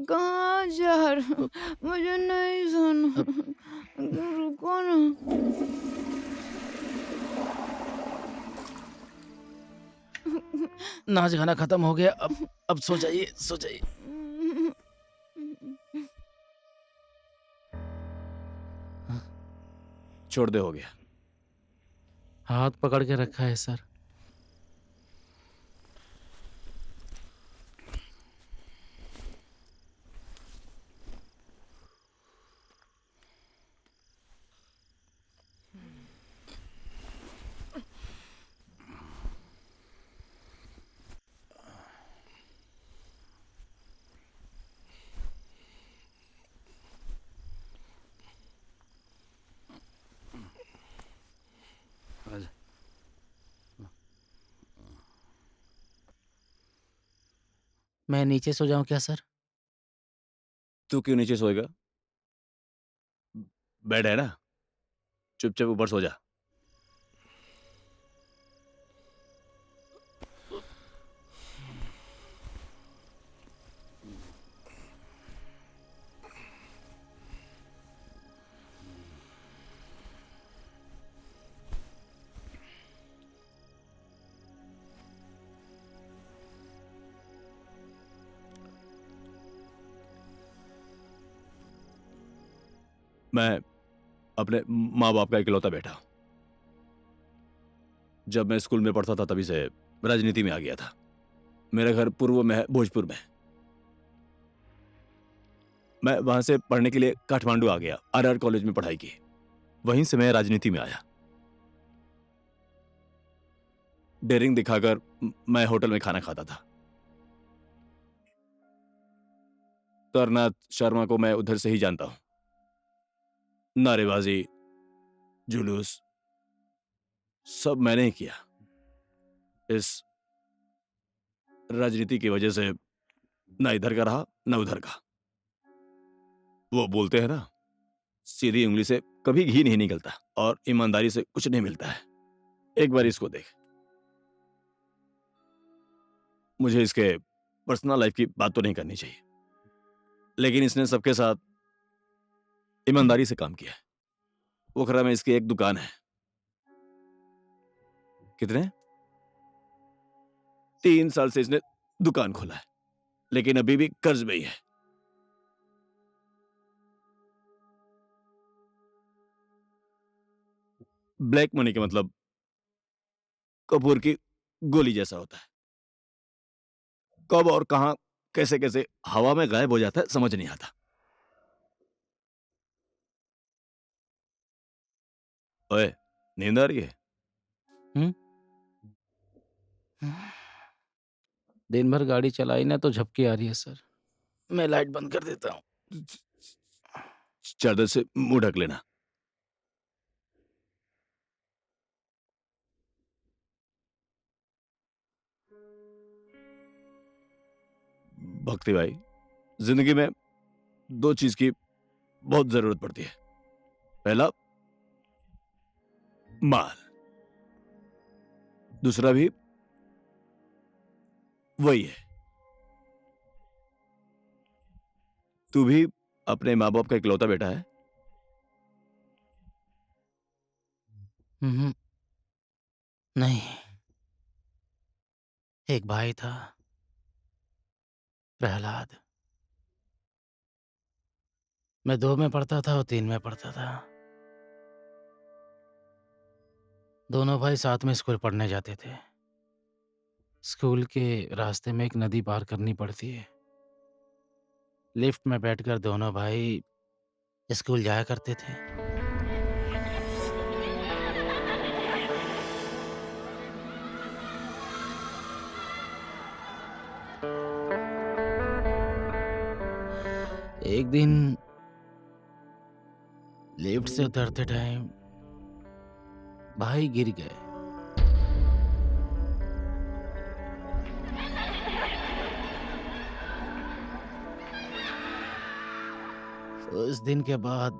कहाँ जा रहा हूँ? मुझे नहीं सुना। रुको ना। नाच गाना खत्म हो गया, अब सो जाइए, सो जाइए। छोड़ दे, हो गया। हाथ पकड़ के रखा है सर। मैं नीचे सो जाऊं क्या सर? तू क्यों नीचे सोएगा? बेड है ना, चुपचाप ऊपर सो जा। मैं अपने माँ बाप का इकलौता बेटा हूं। जब मैं स्कूल में पढ़ता था तभी से राजनीति में आ गया था। मेरा घर पूर्व में है, भोजपुर में। मैं वहां से पढ़ने के लिए काठमांडू आ गया, आरआर कॉलेज में पढ़ाई की। वहीं से मैं राजनीति में आया। डेयरिंग दिखाकर मैं होटल में खाना खाता था। तरनाथ शर्मा को मैं उधर से ही जानता हूं। नारेबाजी, जुलूस सब मैंने ही किया। इस राजनीति की वजह से ना इधर का रहा ना उधर का। वो बोलते हैं ना, सीधी उंगली से कभी घी नहीं निकलता और ईमानदारी से कुछ नहीं मिलता है। एक बार इसको देख। मुझे इसके पर्सनल लाइफ की बात तो नहीं करनी चाहिए, लेकिन इसने सबके साथ ईमानदारी से काम किया है। पोखरा में इसकी एक दुकान है। कितने 3 साल से इसने दुकान खोला है, लेकिन अभी भी कर्ज में ही है। ब्लैक मनी का मतलब कपूर की गोली जैसा होता है। कब और कहां कैसे कैसे हवा में गायब हो जाता है, समझ नहीं आता। ओए, नींद आ रही है? दिन भर गाड़ी चलाई ना तो झपकी आ रही है सर। मैं लाइट बंद कर देता हूँ। चादर से मुंह ढक लेना। भक्ति भाई, जिंदगी में 2 चीज की बहुत जरूरत पड़ती है। पहला माल, दूसरा भी वही है। तू भी अपने माँ बाप का इकलौता बेटा है? नहीं, एक भाई था, प्रहलाद। मैं 2 में पढ़ता था और 3 में पढ़ता था। दोनों भाई साथ में स्कूल पढ़ने जाते थे। स्कूल के रास्ते में एक नदी पार करनी पड़ती है। लिफ्ट में बैठकर दोनों भाई स्कूल जाया करते थे। एक दिन लिफ्ट से उतरते टाइम भाई गिर गए। उस दिन के बाद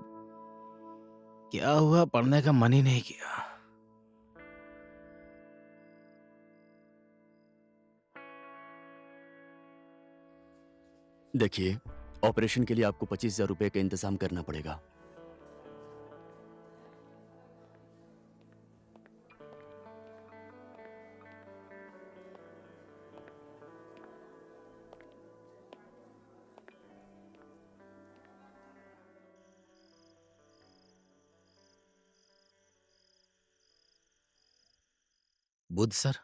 क्या हुआ, पढ़ने का मन ही नहीं किया। देखिए, ऑपरेशन के लिए आपको 25,000 रुपए का इंतजाम करना पड़ेगा। बुध सर।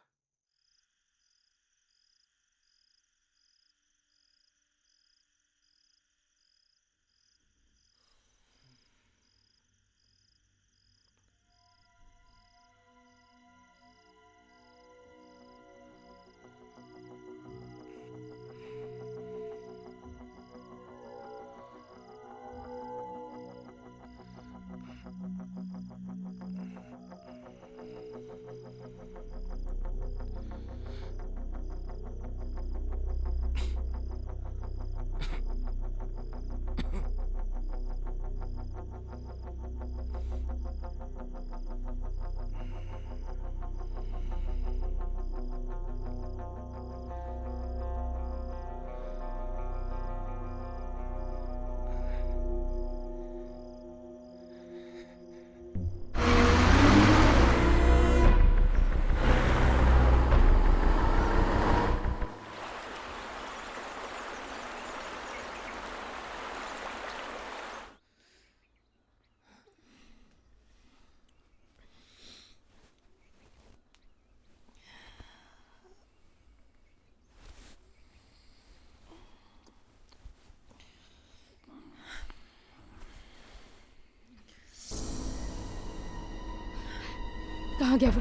कहाँ गया वो?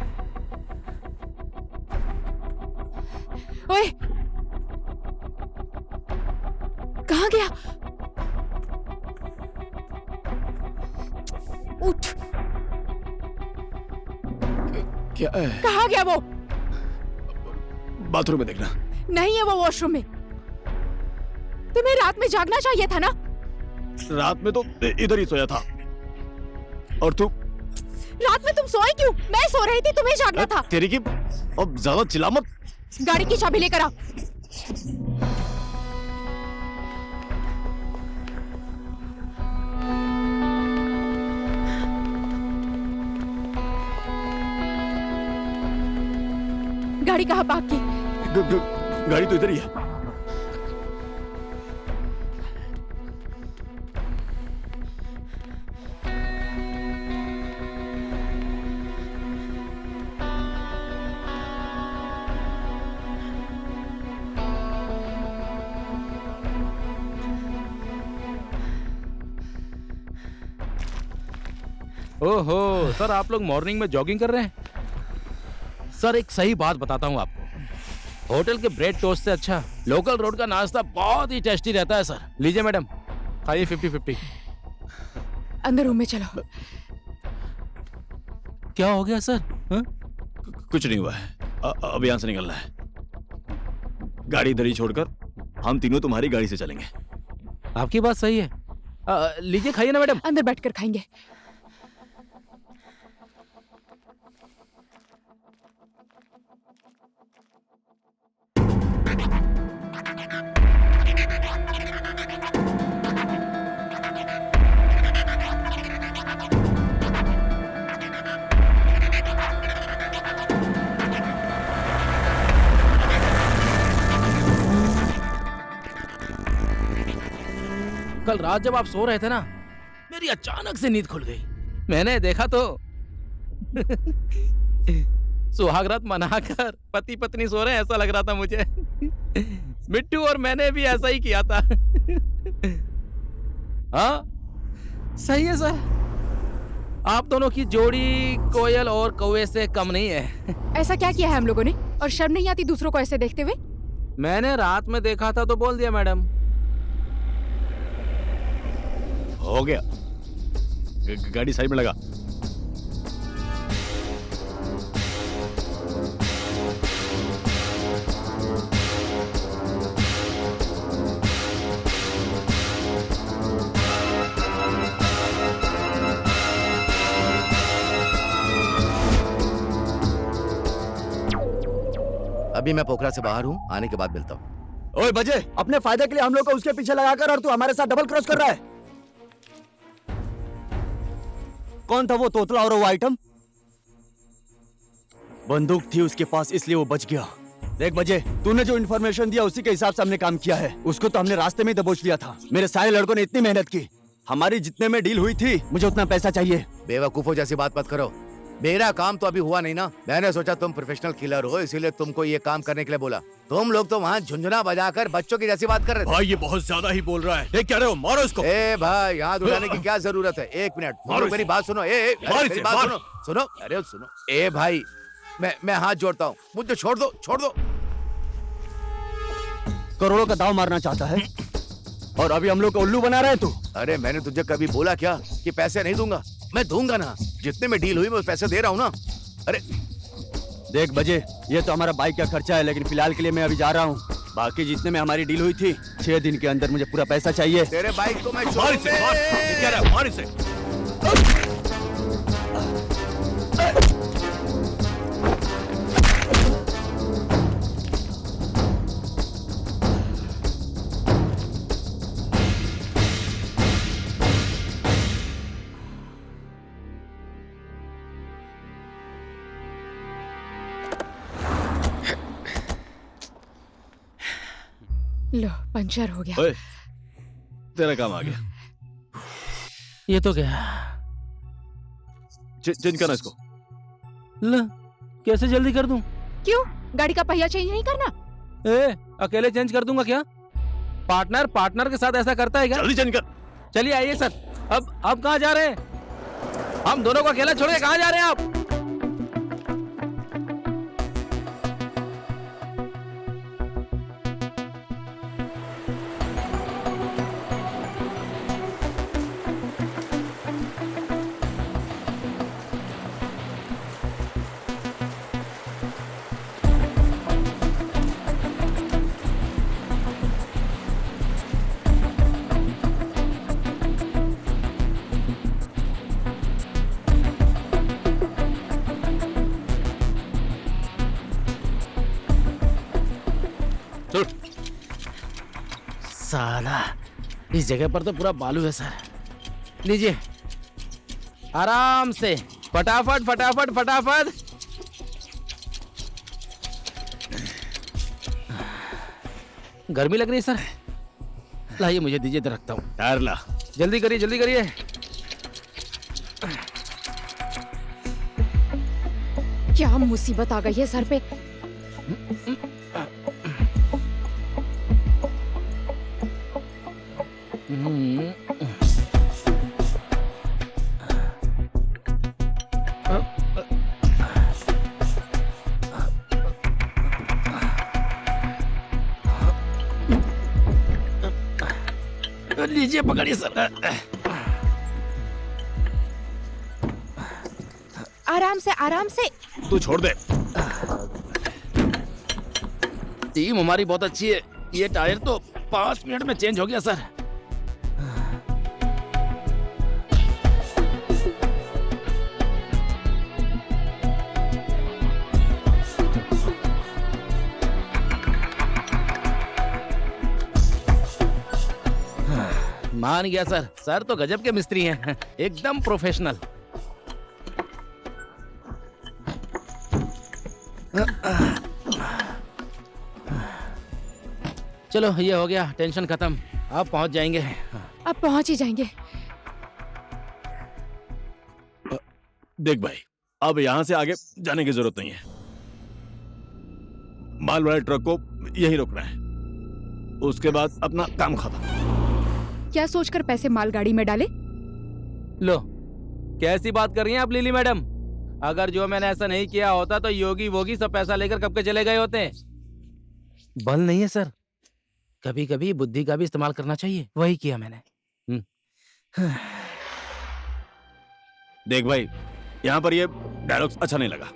ओए, कहाँ गया? उठ, क्या है? कहाँ गया वो? बाथरूम में देखना। नहीं है वो वॉशरूम में। तुम्हें रात में जागना चाहिए था ना? रात में तो इधर ही सोया था। और तू? रात में तुम सोए क्यों? मैं सो रही थी, तुम्हें जागना था। तेरी की अब ज्यादा चिल्ला मत। गाड़ी की चाबी लेकर आओ। गाड़ी कहाँ पार्क की? गाड़ी तो इधर ही है। ओहो सर, आप लोग मॉर्निंग में जॉगिंग कर रहे हैं? सर एक सही बात बताता हूँ आपको, होटल के ब्रेड टोस्ट से अच्छा लोकल रोड का नाश्ता बहुत ही टेस्टी रहता है सर। लीजिए मैडम, खाइए 50-50। अंदर रूम में चलो। क्या हो गया सर? कुछ नहीं हुआ है। अब यहाँ से निकलना है। गाड़ी इधर ही छोड़कर हम तीनों तुम्हारी गाड़ी से चलेंगे। आपकी बात सही है। लीजिए खाइए ना मैडम। अंदर बैठकर खाएंगे। कल रात जब आप सो रहे थे ना, मेरी अचानक से नींद खुल गई। मैंने देखा तो सुहागरात मनाकर पति पत्नी सो रहे हैं, ऐसा लग रहा था मुझे। मिट्टू और मैंने भी ऐसा ही किया था। हाँ सही है सर, आप दोनों की जोड़ी कोयल और कौवे से कम नहीं है। ऐसा क्या किया है हम लोगों ने, और शर्म नहीं आती दूसरों को ऐसे देखते हुए? मैंने रात में देखा था तो बोल दिया मैडम। हो गया, गाड़ी साइड में लगा। अभी मैं पोखरा से बाहर हूँ, आने के बाद मिलता हूँ। ओए बजे, अपने फायदे के लिए हम लोग को उसके पीछे लगाकर और तू हमारे साथ डबल क्रॉस कर रहा है। कौन था वो तोतला और वो आइटम? बंदूक थी उसके पास, इसलिए वो बच गया। देख बजे, तूने जो इन्फॉर्मेशन दिया उसी के हिसाब से हमने काम किया है। उसको तो हमने रास्ते में ही दबोच लिया था। मेरे सारे लड़कों ने इतनी मेहनत की, हमारी जितने में डील हुई थी मुझे उतना पैसा चाहिए। बेवकूफों जैसी बात मत करो। मेरा काम तो अभी हुआ नहीं ना। मैंने सोचा तुम प्रोफेशनल किलर हो, इसीलिए तुमको ये काम करने के लिए बोला। तुम लोग तो वहाँ झुंझुना बजाकर बच्चों की जैसी बात कर रहे थे। भाई ये बहुत ज्यादा ही बोल रहा है। ये क्या रहे हो, मारो इसको। ए भाई, यहाँ उठाने की क्या जरूरत है? एक मिनट, तुम लोग मेरी बात सुनो। अरे मेरी बात सुनो, सुनो, अरे सुनो। ए भाई, मैं हाथ जोड़ता हूँ, मुझे छोड़ दो, छोड़ दो। करोड़ों का दाव मारना चाहता है और अभी हम लोग को उल्लू बना रहे हैं तू। अरे मैंने तुझे कभी बोला क्या कि पैसे नहीं दूंगा? मैं दूंगा ना, जितने में डील हुई मैं पैसे दे रहा हूँ ना। अरे देख बजे, ये तो हमारा बाइक का खर्चा है, लेकिन फिलहाल के लिए मैं अभी जा रहा हूँ। बाकी जितने में हमारी डील हुई थी, 6 दिन के अंदर मुझे पूरा पैसा चाहिए। तेरे बाइक को मैं मार इसे, मार। ये क्या रहा है, मार इसे। लो, पंचर हो गया। ओए, तेरा काम आ गया। ये तो क्या? चेंज करना इसको। ल, कैसे जल्दी कर दूं? क्यों? गाड़ी का पहिया चेंज नहीं करना? ए, अकेले चेंज कर दूंगा क्या? पार्टनर के साथ ऐसा करता है क्या? जल्दी चेंज कर। चलिए आइए सर। अब कहाँ जा रहे हैं? हम दोनों को अकेला छोड़ के कहाँ जा रहे हैं आप? साला, इस जगह पर तो पूरा बालू है सर। लीजिए, आराम से, फटाफट फटाफट फटाफट। गर्मी लग रही है सर। लाइए, मुझे दीजिए तो रखता हूँ। टायर ला। जल्दी करिए, जल्दी करिए। क्या मुसीबत आ गई है सर पे। लीजिए, पकड़िए सर। आराम से, आराम से। तू छोड़ दे। टीम हमारी बहुत अच्छी है। ये टायर तो 5 मिनट में चेंज हो गया सर। मान गया सर। सर तो गजब के मिस्त्री हैं, एकदम प्रोफेशनल। चलो, ये हो गया, टेंशन खत्म। अब पहुंच जाएंगे। अब पहुंच ही जाएंगे। देख भाई, अब यहाँ से आगे जाने की जरूरत नहीं है। माल वाले ट्रक को यहीं रोकना है, उसके बाद अपना काम खत्म। क्या सोचकर पैसे मालगाड़ी में डाले? लो, कैसी बात कर रही हैं आप लिली मैडम? अगर जो मैंने ऐसा नहीं किया होता तो योगी वोगी सब पैसा लेकर कब के चले गए होते। बल नहीं है सर, कभी कभी बुद्धि का भी इस्तेमाल करना चाहिए, वही किया मैंने। देख भाई, यहाँ पर ये डायलॉग्स अच्छा नहीं लगा।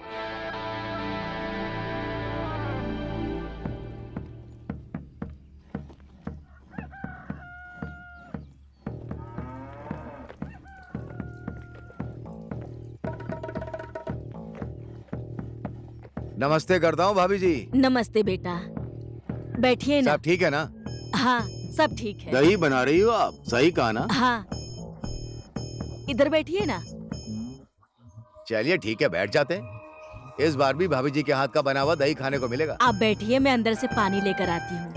नमस्ते करता हूँ भाभी जी। नमस्ते बेटा, बैठिए ना। सब ठीक है ना? हाँ, सब ठीक है। दही बना रही हो आप, सही कहा ना? हाँ, इधर बैठिए ना। चलिए ठीक है, बैठ जाते हैं। इस बार भी भाभी जी के हाथ का बना हुआ दही खाने को मिलेगा। आप बैठिए, मैं अंदर से पानी लेकर आती हूँ।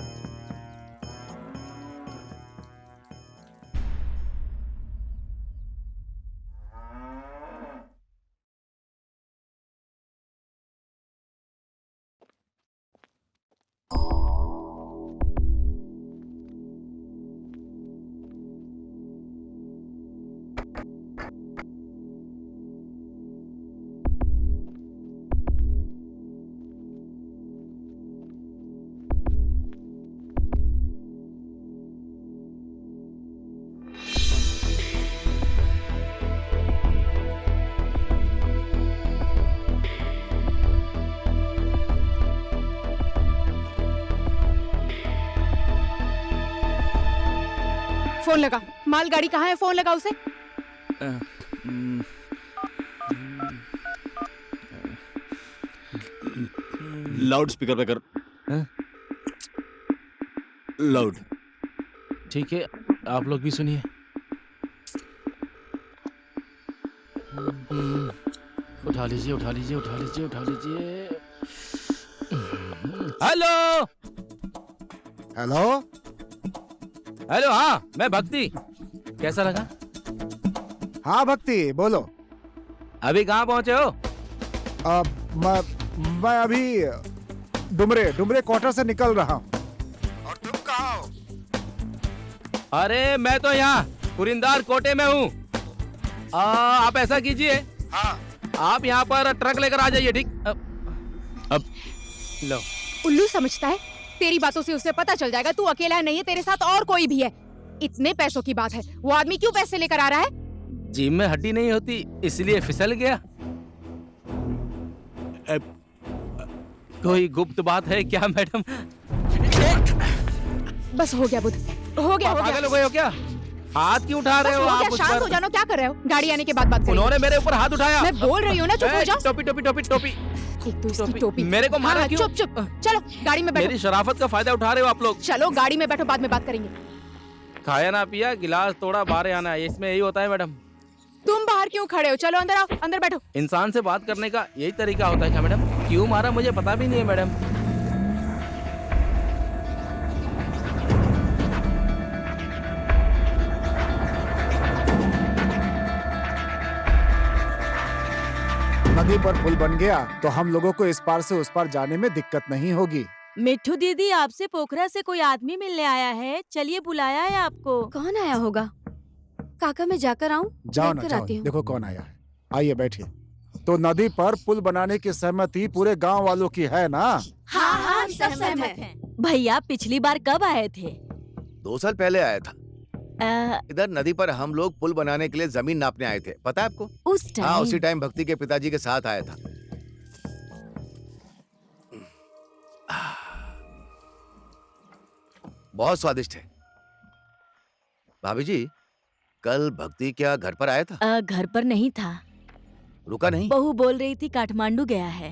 फोन लगा। मालगाड़ी कहाँ है? फोन लगा उसे। लाउड स्पीकर पे कर। लाउड। ठीक है, आप लोग भी सुनिए। उठा लीजिए, उठा लीजिए, उठा लीजिए, उठा लीजिए। हेलो हेलो हेलो, हाँ मैं भक्ति। कैसा लगा? हाँ भक्ति, बोलो। अभी कहाँ पहुँचे हो? मैं अभी डुमरे क्वार्टर से निकल रहा हूँ। और तुम कहाँ हो? अरे मैं तो यहाँ कुरिंदार कोटे में हूँ। आप ऐसा कीजिए, हाँ। आप यहाँ पर ट्रक लेकर आ जाइए, ठीक? अब लो। उल्लू समझता है, तेरी बातों से उसे पता चल जाएगा तू अकेला नहीं है, तेरे साथ और कोई भी है। इतने पैसों की बात है, वो आदमी क्यों पैसे लेकर आ रहा है? जिम में हड्डी नहीं होती इसलिए फिसल गया। कोई गुप्त बात है क्या मैडम? बस हो गया बुध, हो गया। पागल हो गए हो क्या? हाथ क्यों उठा रहे हो आप उस शांत पर? हो जानो, क्या कर रहे हो? गाड़ी आने के बाद बात करेंगे। उन्होंने मेरे ऊपर हाथ उठाया। मैं बोल रही हूँ ना, चुप हो जाओ। टोपी टोपी टोपी टोपी। एक तो इसकी टोपी। मेरे को मारा हाँ, क्यों? चुप। चलो गाड़ी में बैठो। मेरी शराफत का फायदा उठा रहे हो आप लोग। चलो गाड़ी में बैठो, बाद में बात करेंगे। खाया ना पिया, गिलास तोड़ा, बाहर आना है, इसमें यही होता है मैडम। तुम बाहर क्यों खड़े हो? चलो अंदर आओ, अंदर बैठो। इंसान से बात करने का यही तरीका होता है क्या मैडम? क्यों मारा मुझे पता भी नहीं है मैडम। नदी पर पुल बन गया तो हम लोगों को इस पार से उस पार जाने में दिक्कत नहीं होगी। मिट्ठू दीदी, आपसे पोखरा से कोई आदमी मिलने आया है, चलिए बुलाया है आपको। कौन आया होगा? काका मैं जाकर आऊँ? जाओ ना, जाओ, देखो कौन आया है। आइए बैठिए। तो नदी पर पुल बनाने की सहमति पूरे गांव वालों की है ना? हाँ हाँ, सब सहमत हैं। भैया पिछली बार कब आए थे? 2 साल पहले आया था। इधर नदी पर हम लोग पुल बनाने के लिए जमीन नापने आए थे, पता है आपको? उस टाइम? हाँ, उसी टाइम भक्ति के पिताजी के साथ आया था। बहुत स्वादिष्ट है। भाभी जी, कल भक्ति क्या घर पर आया था? घर पर नहीं था। रुका नहीं? बहू बोल रही थी काठमांडू गया है।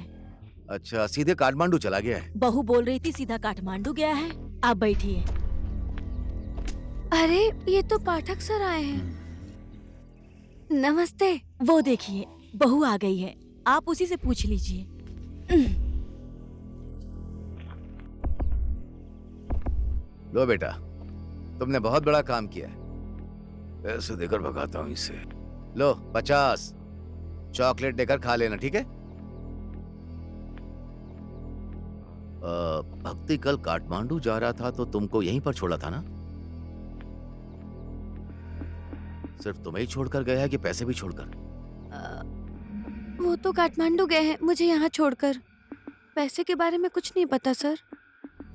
अच्छा, सीधे काठमांडू चला गया है। बहू बोल रही थी सीधा काठमांडू गया है। आप बैठिए। अरे ये तो पाठक सर आए हैं। नमस्ते। वो देखिए, बहू आ गई है, आप उसी से पूछ लीजिए। लो बेटा, तुमने बहुत बड़ा काम किया है। पैसे देकर भगाता हूँ इसे। लो 50 चॉकलेट देकर खा लेना, ठीक है? भक्ति कल काठमांडू जा रहा था तो तुमको यहीं पर छोड़ा था ना? सिर्फ तुम्हें ही छोड़कर गया है कि पैसे भी छोड़कर? वो तो काठमांडू गए हैं, मुझे यहाँ छोड़कर। पैसे के बारे में कुछ नहीं पता सर।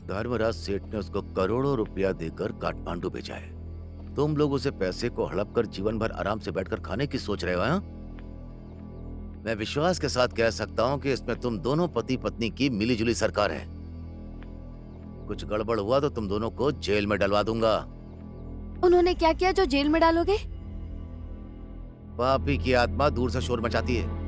धर्मराज सेठ ने उसको करोड़ों रुपया देकर काठमांडू भेजा है। तुम लोग उसे पैसे को हड़प कर जीवन भर आराम से बैठकर खाने की सोच रहे हो? हाँ? मैं विश्वास के साथ कह सकता हूँ कि इसमें तुम दोनों पति पत्नी की मिलीजुली सरकार है। कुछ गड़बड़ हुआ तो तुम दोनों को जेल में डलवा दूंगा। उन्होंने क्या किया जो जेल में डालोगे? पापी की आत्मा दूर से शोर मचाती है।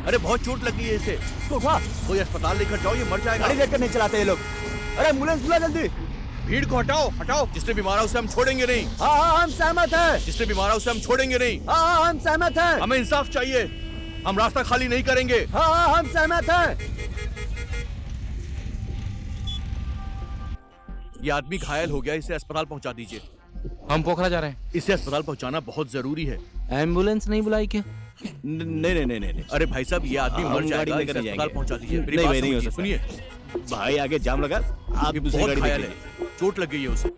अरे बहुत चोट लगी है इसे, इसको उठा। कोई अस्पताल लेकर जाओ, ये मर जाएगा। गाड़ी लेकर नहीं चलाते ये लोग। अरे एम्बुलेंस बुला जल्दी। भीड़ को हटाओ, हटाओ। जिसने भी मारा उसे हम छोड़ेंगे नहीं। हाँ हम सहमत हैं। जिसने भी मारा उसे हम छोड़ेंगे नहीं। हाँ हम सहमत हैं। हमें इंसाफ चाहिए, हम रास्ता खाली नहीं करेंगे। हाँ हम सहमत हैं। ये आदमी घायल हो गया, इसे अस्पताल पहुंचा दीजिए। हम पोखरा जा रहे हैं। इसे अस्पताल पहुंचाना बहुत जरूरी है। एम्बुलेंस नहीं बुलाई क्या? नहीं। अरे भाई साहब, ये आदमी मर जाएगा, इसे अस्पताल पहुंचा दीजिए। मेरी नहीं बात भाई, नहीं हो समझिए, सकता। सुनिए। भाई आगे जाम लगा, आप ये दूसरी बहुत गाड़ी घायल देख है, चोट लग गई है उसे।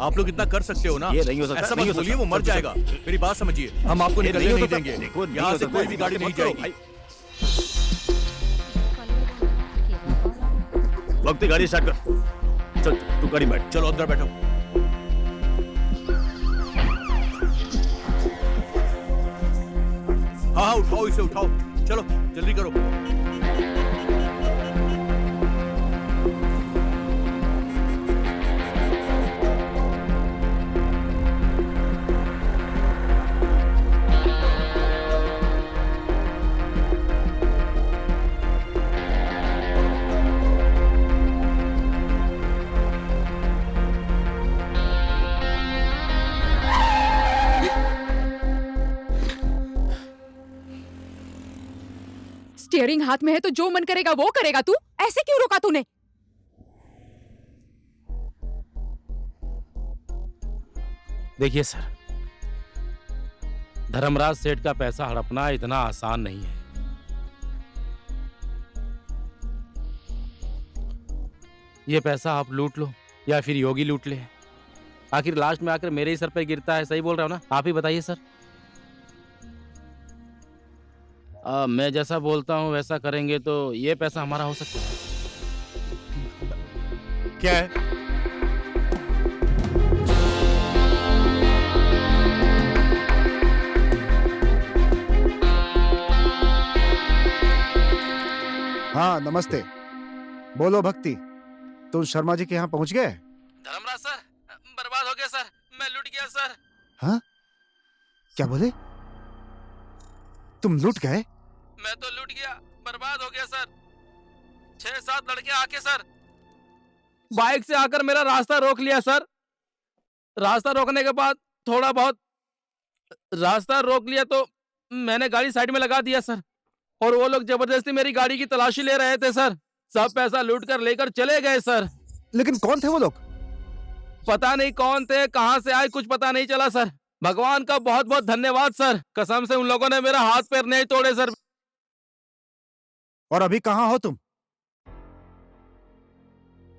आप लोग इतना कर सकते हो ना? ये नहीं हो सकता, ऐसा नहीं मत हो बोलिए, वो सकता। मर जाएगा। मेरी बात समझिए, हम आपको ये निकलने नहीं हो नहीं सकता। देंगे। देखो, नहीं यहाँ हो से सकता, कोई भी गाड़ी मत नहीं करो, जाएगी। भाई। भक्ति गाड़ी स्टार्ट कर। चल तू गाड़ी में बैठ। चलो अंदर बैठो। हाँ उठाओ इसे उठाओ, चलो जल्दी करो। स्टीयरिंग हाथ में है तो जो मन करेगा वो करेगा। तू ऐसे क्यों रोका तूने? देखिए सर, धर्मराज सेठ का पैसा हड़पना इतना आसान नहीं है। ये पैसा आप लूट लो या फिर योगी लूट ले, आखिर लास्ट में आकर मेरे ही सर पे गिरता है। सही बोल रहा हूं ना? आप ही बताइए सर। मैं जैसा बोलता हूँ वैसा करेंगे तो ये पैसा हमारा हो सकता है। क्या है? हाँ नमस्ते। बोलो भक्ति, तुम शर्मा जी के यहाँ पहुंच गए? धर्मराज सर बर्बाद हो गया सर, मैं लूट गया सर। हाँ क्या बोले? तुम लूट गए? मैं तो लूट गया, बर्बाद हो गया सर। 6-7 लड़के आके सर बाइक से आकर मेरा रास्ता रोक लिया सर। रास्ता रोकने के बाद थोड़ा बहुत रास्ता रोक लिया तो मैंने गाड़ी साइड में लगा दिया सर, और वो लोग जबरदस्ती मेरी गाड़ी की तलाशी ले रहे थे सर। सब पैसा लूट कर लेकर चले गए सर। लेकिन कौन थे वो लोग? पता नहीं कौन थे, कहां से आए, कुछ पता नहीं चला सर। भगवान का बहुत बहुत धन्यवाद सर, कसम से उन लोगों ने मेरा हाथ पैर नहीं तोड़े सर। और अभी कहाँ हो तुम?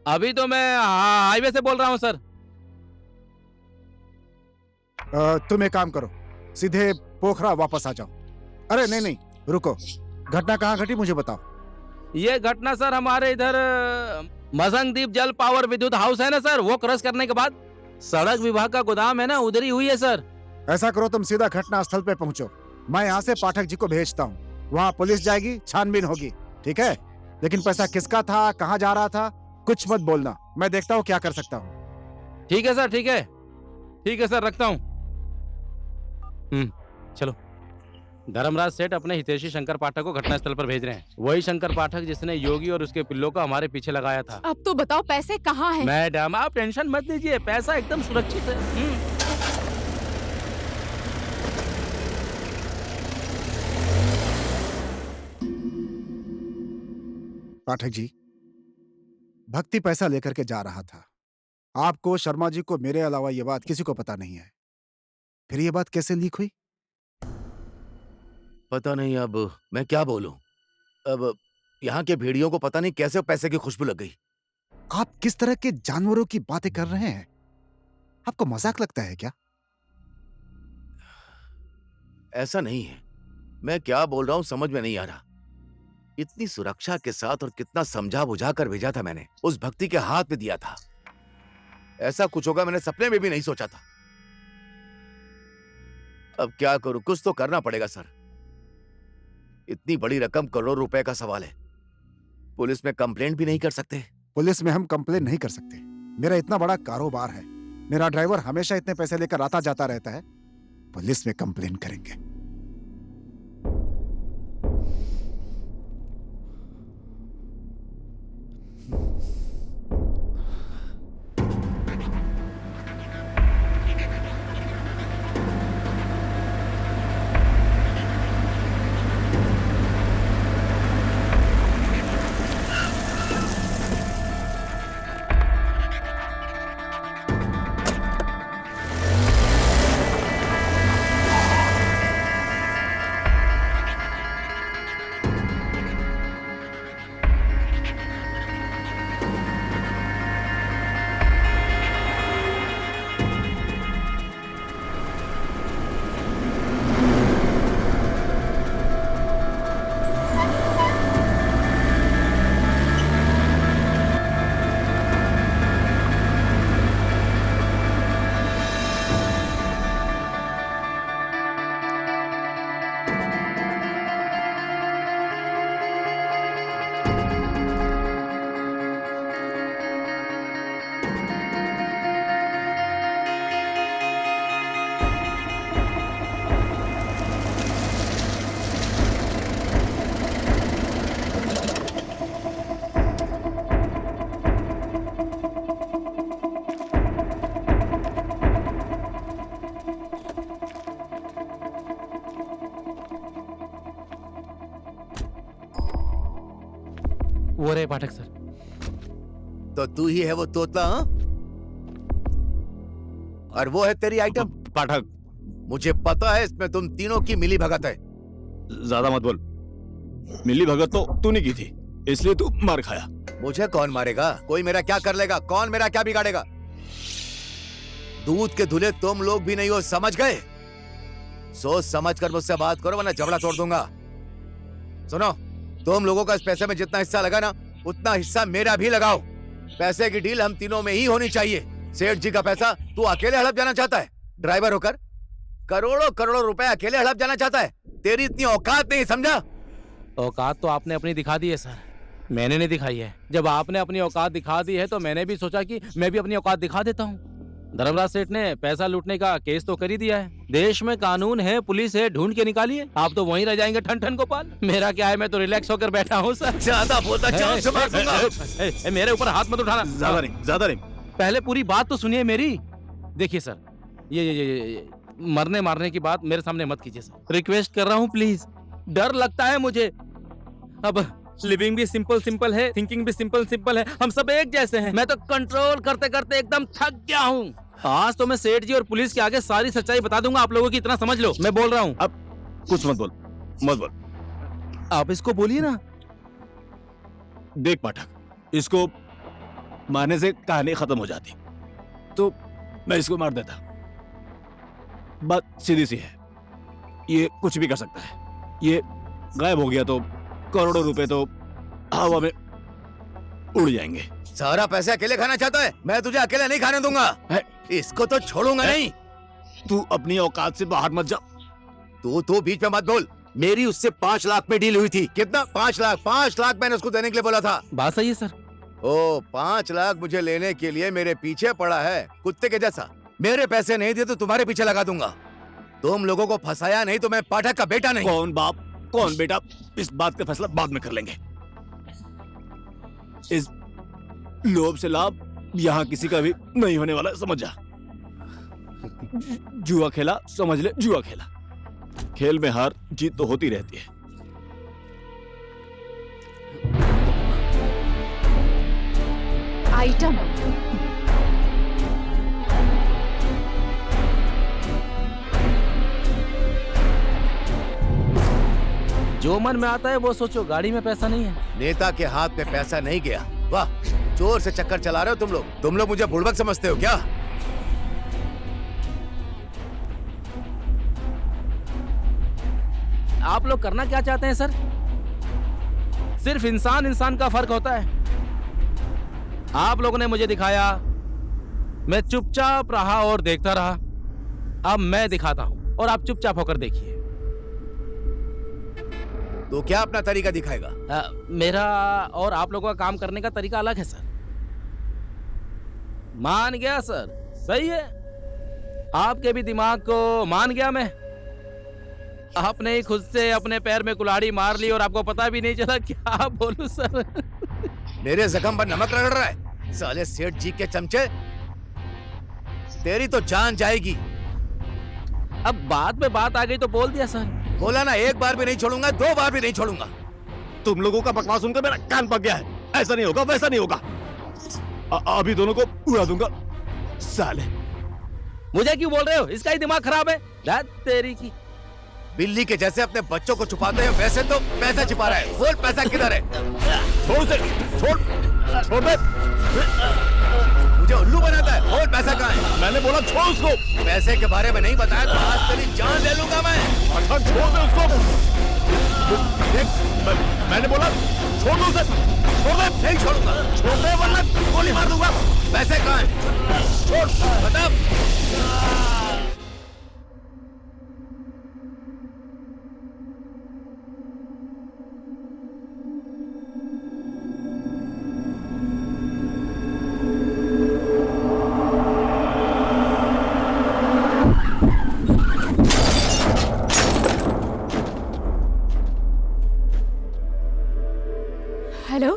अभी तो मैं हाईवे से बोल रहा हूँ सर। तुम एक काम करो, सीधे पोखरा वापस आ जाओ। अरे नहीं नहीं रुको, घटना कहाँ घटी मुझे बताओ। ये घटना सर हमारे इधर मजंगदीप जल पावर विद्युत हाउस है ना सर, वो क्रॉस करने के बाद सड़क विभाग का गोदाम है ना, उधर ही हुई है सर। ऐसा करो तुम सीधा घटना स्थल पे पहुंचो, मैं यहाँ से पाठक जी को भेजता हूँ। वहाँ पुलिस जाएगी, छानबीन होगी, ठीक है? लेकिन पैसा किसका था, कहाँ जा रहा था, कुछ मत बोलना। मैं देखता हूँ क्या कर सकता हूँ। ठीक है सर, ठीक है, ठीक है सर, रखता हूँ। चलो। धर्मराज सेठ अपने हितैषी शंकर पाठक को घटनास्थल पर भेज रहे हैं। वही शंकर पाठक जिसने योगी और उसके पिल्लों को हमारे पीछे लगाया था। अब तो बताओ पैसे कहाँ हैं? मैडम आप टेंशन मत लीजिए, पैसा एकदम सुरक्षित है। पाठक जी, भक्ति पैसा लेकर के जा रहा था। आपको, शर्मा जी को, मेरे अलावा ये बात किसी को पता नहीं है। फिर ये बात कैसे लीक हुई? पता नहीं, अब मैं क्या बोलूं। अब यहाँ के भेड़ियों को पता नहीं कैसे पैसे की खुशबू लग गई। आप किस तरह के जानवरों की बातें कर रहे हैं? आपको मजाक लगता है क्या? ऐसा नहीं है, मैं क्या बोल रहा हूं समझ में नहीं आ रहा। इतनी सुरक्षा के साथ और कितना समझा बुझा कर भेजा था मैंने, उस भक्ति के हाथ में दिया था। ऐसा कुछ होगा मैंने सपने में भी नहीं सोचा था। अब क्या करूं, कुछ तो करना पड़ेगा सर। इतनी बड़ी रकम, करोड़ रुपए का सवाल है। पुलिस में कंप्लेंट भी नहीं कर सकते। पुलिस में हम कंप्लेन नहीं कर सकते। मेरा इतना बड़ा कारोबार है, मेरा ड्राइवर हमेशा इतने पैसे लेकर आता जाता रहता है। पुलिस में कंप्लेन करेंगे। वो रहे पाठक सर। तो तू ही है वो तोतला, हाँ? और वो है तेरी आइटम? पाठक, मुझे पता है इसमें तुम तीनों की मिली भगत है। ज्यादा मत बोल। मिली भगत तो तूने की थी, इसलिए तू मार खाया। मुझे कौन मारेगा? कोई मेरा क्या कर लेगा? कौन मेरा क्या बिगाड़ेगा? दूध के धुले तुम लोग भी नहीं हो, समझ गए? सोच समझ कर मुझसे बात करो वरना जबड़ा तोड़ दूंगा। सुनो, तुम लोगों का इस पैसे में जितना हिस्सा लगा ना, उतना हिस्सा मेरा भी लगाओ। पैसे की डील हम तीनों में ही होनी चाहिए। सेठ जी का पैसा तू अकेले हड़प जाना चाहता है? ड्राइवर होकर करोड़ों करोड़ों रुपए अकेले हड़प जाना चाहता है? तेरी इतनी औकात नहीं, समझा? औकात तो आपने अपनी दिखा दी है सर, मैंने नहीं दिखाई है। जब आपने अपनी औकात दिखा दी है तो मैंने भी सोचा कि मैं भी अपनी औकात दिखा देता हूँ। धर्मराज सेठ ने पैसा लूटने का केस तो कर ही दिया है। देश में कानून है, पुलिस है, ढूंढ के निकालिए। आप तो वहीं रह जाएंगे ठन ठन गोपाल। मेरा क्या है, मैं तो रिलैक्स होकर बैठा हूँ सर। ज्यादा बोलता जान से मार दूंगा। मेरे ऊपर हाथ मत उठाना। ज्यादा नहीं। पहले पूरी बात तो सुनिए मेरी। देखिए सर, ये मरने मारने की बात मेरे सामने मत कीजिए सर, रिक्वेस्ट कर रहा हूँ प्लीज। डर लगता है मुझे। अब लिविंग भी सिंपल है, थिंकिंग भी सिंपल है। हम सब एक जैसे हैं। मैं तो कंट्रोल करते करते एकदम थक गया हूँ। आज तो मैं सेठ जी और पुलिस के आगे सारी सच्चाई बता दूंगा आप लोगों की। इतना समझ लो, मैं बोल रहा हूँ। अब कुछ मत बोल। आप इसको बोलिए ना। देख पाठक, इसको मारने से कहानी खत्म हो जाती, तो मैं इसको मार देता। बात सीधी सी है, ये कुछ भी कर सकता है। ये गायब हो गया तो करोड़ों रुपए तो हवा में उड़ जाएंगे। सारा पैसा अकेले खाना चाहता है? मैं तुझे अकेले नहीं खाने दूंगा। इसको तो छोड़ूंगा नहीं। तू अपनी औकात से बाहर मत जा। तू बीच में मत बोल। मेरी उससे 5 लाख में डील हुई थी। कितना? 5 लाख। 5 लाख मैंने उसको देने के लिए बोला था। बात सही है सर। ओ, 5 लाख मुझे लेने के लिए मेरे पीछे पड़ा है कुत्ते के जैसा। मेरे पैसे नहीं दिए तो तुम्हारे पीछे लगा दूंगा। तुम लोगों को फंसाया नहीं तो मैं पाठक का बेटा नहीं। कौन बाप कौन बेटा, इस बात का फैसला बाद में कर लेंगे। इस लोभ से लाभ यहाँ किसी का भी नहीं होने वाला, समझ जा। जुआ खेला, समझ ले, जुआ खेला। खेल में हार जीत तो होती रहती है। आइटम जो मन में आता है वो सोचो। गाड़ी में पैसा नहीं है। नेता के हाथ में पैसा नहीं गया। वाह, जोर से चक्कर चला रहे हो तुम लोग। तुम लोग मुझे बुड़बक समझते हो क्या? आप लोग करना क्या चाहते हैं सर? सिर्फ इंसान का फर्क होता है। आप लोगों ने मुझे दिखाया, मैं चुपचाप रहा और देखता रहा। अब मैं दिखाता हूं और आप चुपचाप होकर देखिए। तो क्या अपना तरीका दिखाएगा? मेरा और आप लोगों का काम करने का तरीका अलग है सर। मान गया सर, सही है। आपके भी दिमाग को मान गया मैं। आपने ही खुद से अपने पैर में कुल्हाड़ी मार ली और आपको पता भी नहीं चला। क्या बोलूं सर? मेरे जख्म पर नमक रगड़ रहा है। साले सेठ जी के चमचे, तेरी तो जान जाएगी। अब बात पे बात आ गई तो बोल दिया सर। बोला ना, एक बार भी नहीं छोड़ूंगा, 2 बार भी नहीं छोड़ूंगा। तुम लोगों का बकवास सुनकर मेरा कान पक गया है। ऐसा नहीं होगा, वैसा नहीं होगा। अभी दोनों को उड़ा दूंगा साले। मुझे क्यों बोल रहे हो? इसका ही दिमाग खराब है। तेरी की बिल्ली के जैसे अपने बच्चों को छुपाते हैं, वैसे तो पैसा छिपा रहा है। बोल, पैसा किधर है? छोड़ दे, छोड़ दे। मुझे उल्लू बनाता है। बोल, पैसा कहाँ है? मैंने बोला छोड़ उसको। पैसे के बारे में नहीं बताया तो आज तेरी जान ले लूंगा मैं। अच्छा, छोड़ दे उसको। मैंने बोला छोड़ दो उसे। छोड़ दे। नहीं छोड़ूंगा। छोड़ दे वरना गोली मार दूंगा। पैसे कहाँ हैं? छोड़, बता। हेलो,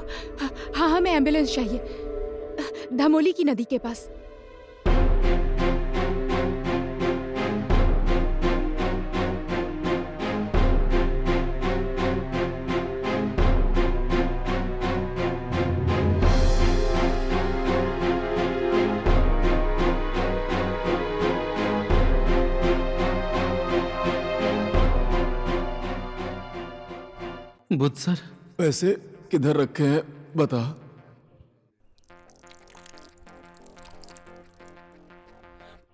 हाँ हमें एम्बुलेंस चाहिए धमोली की नदी के पास। बुध सर, पैसे किधर रखे हैं बता।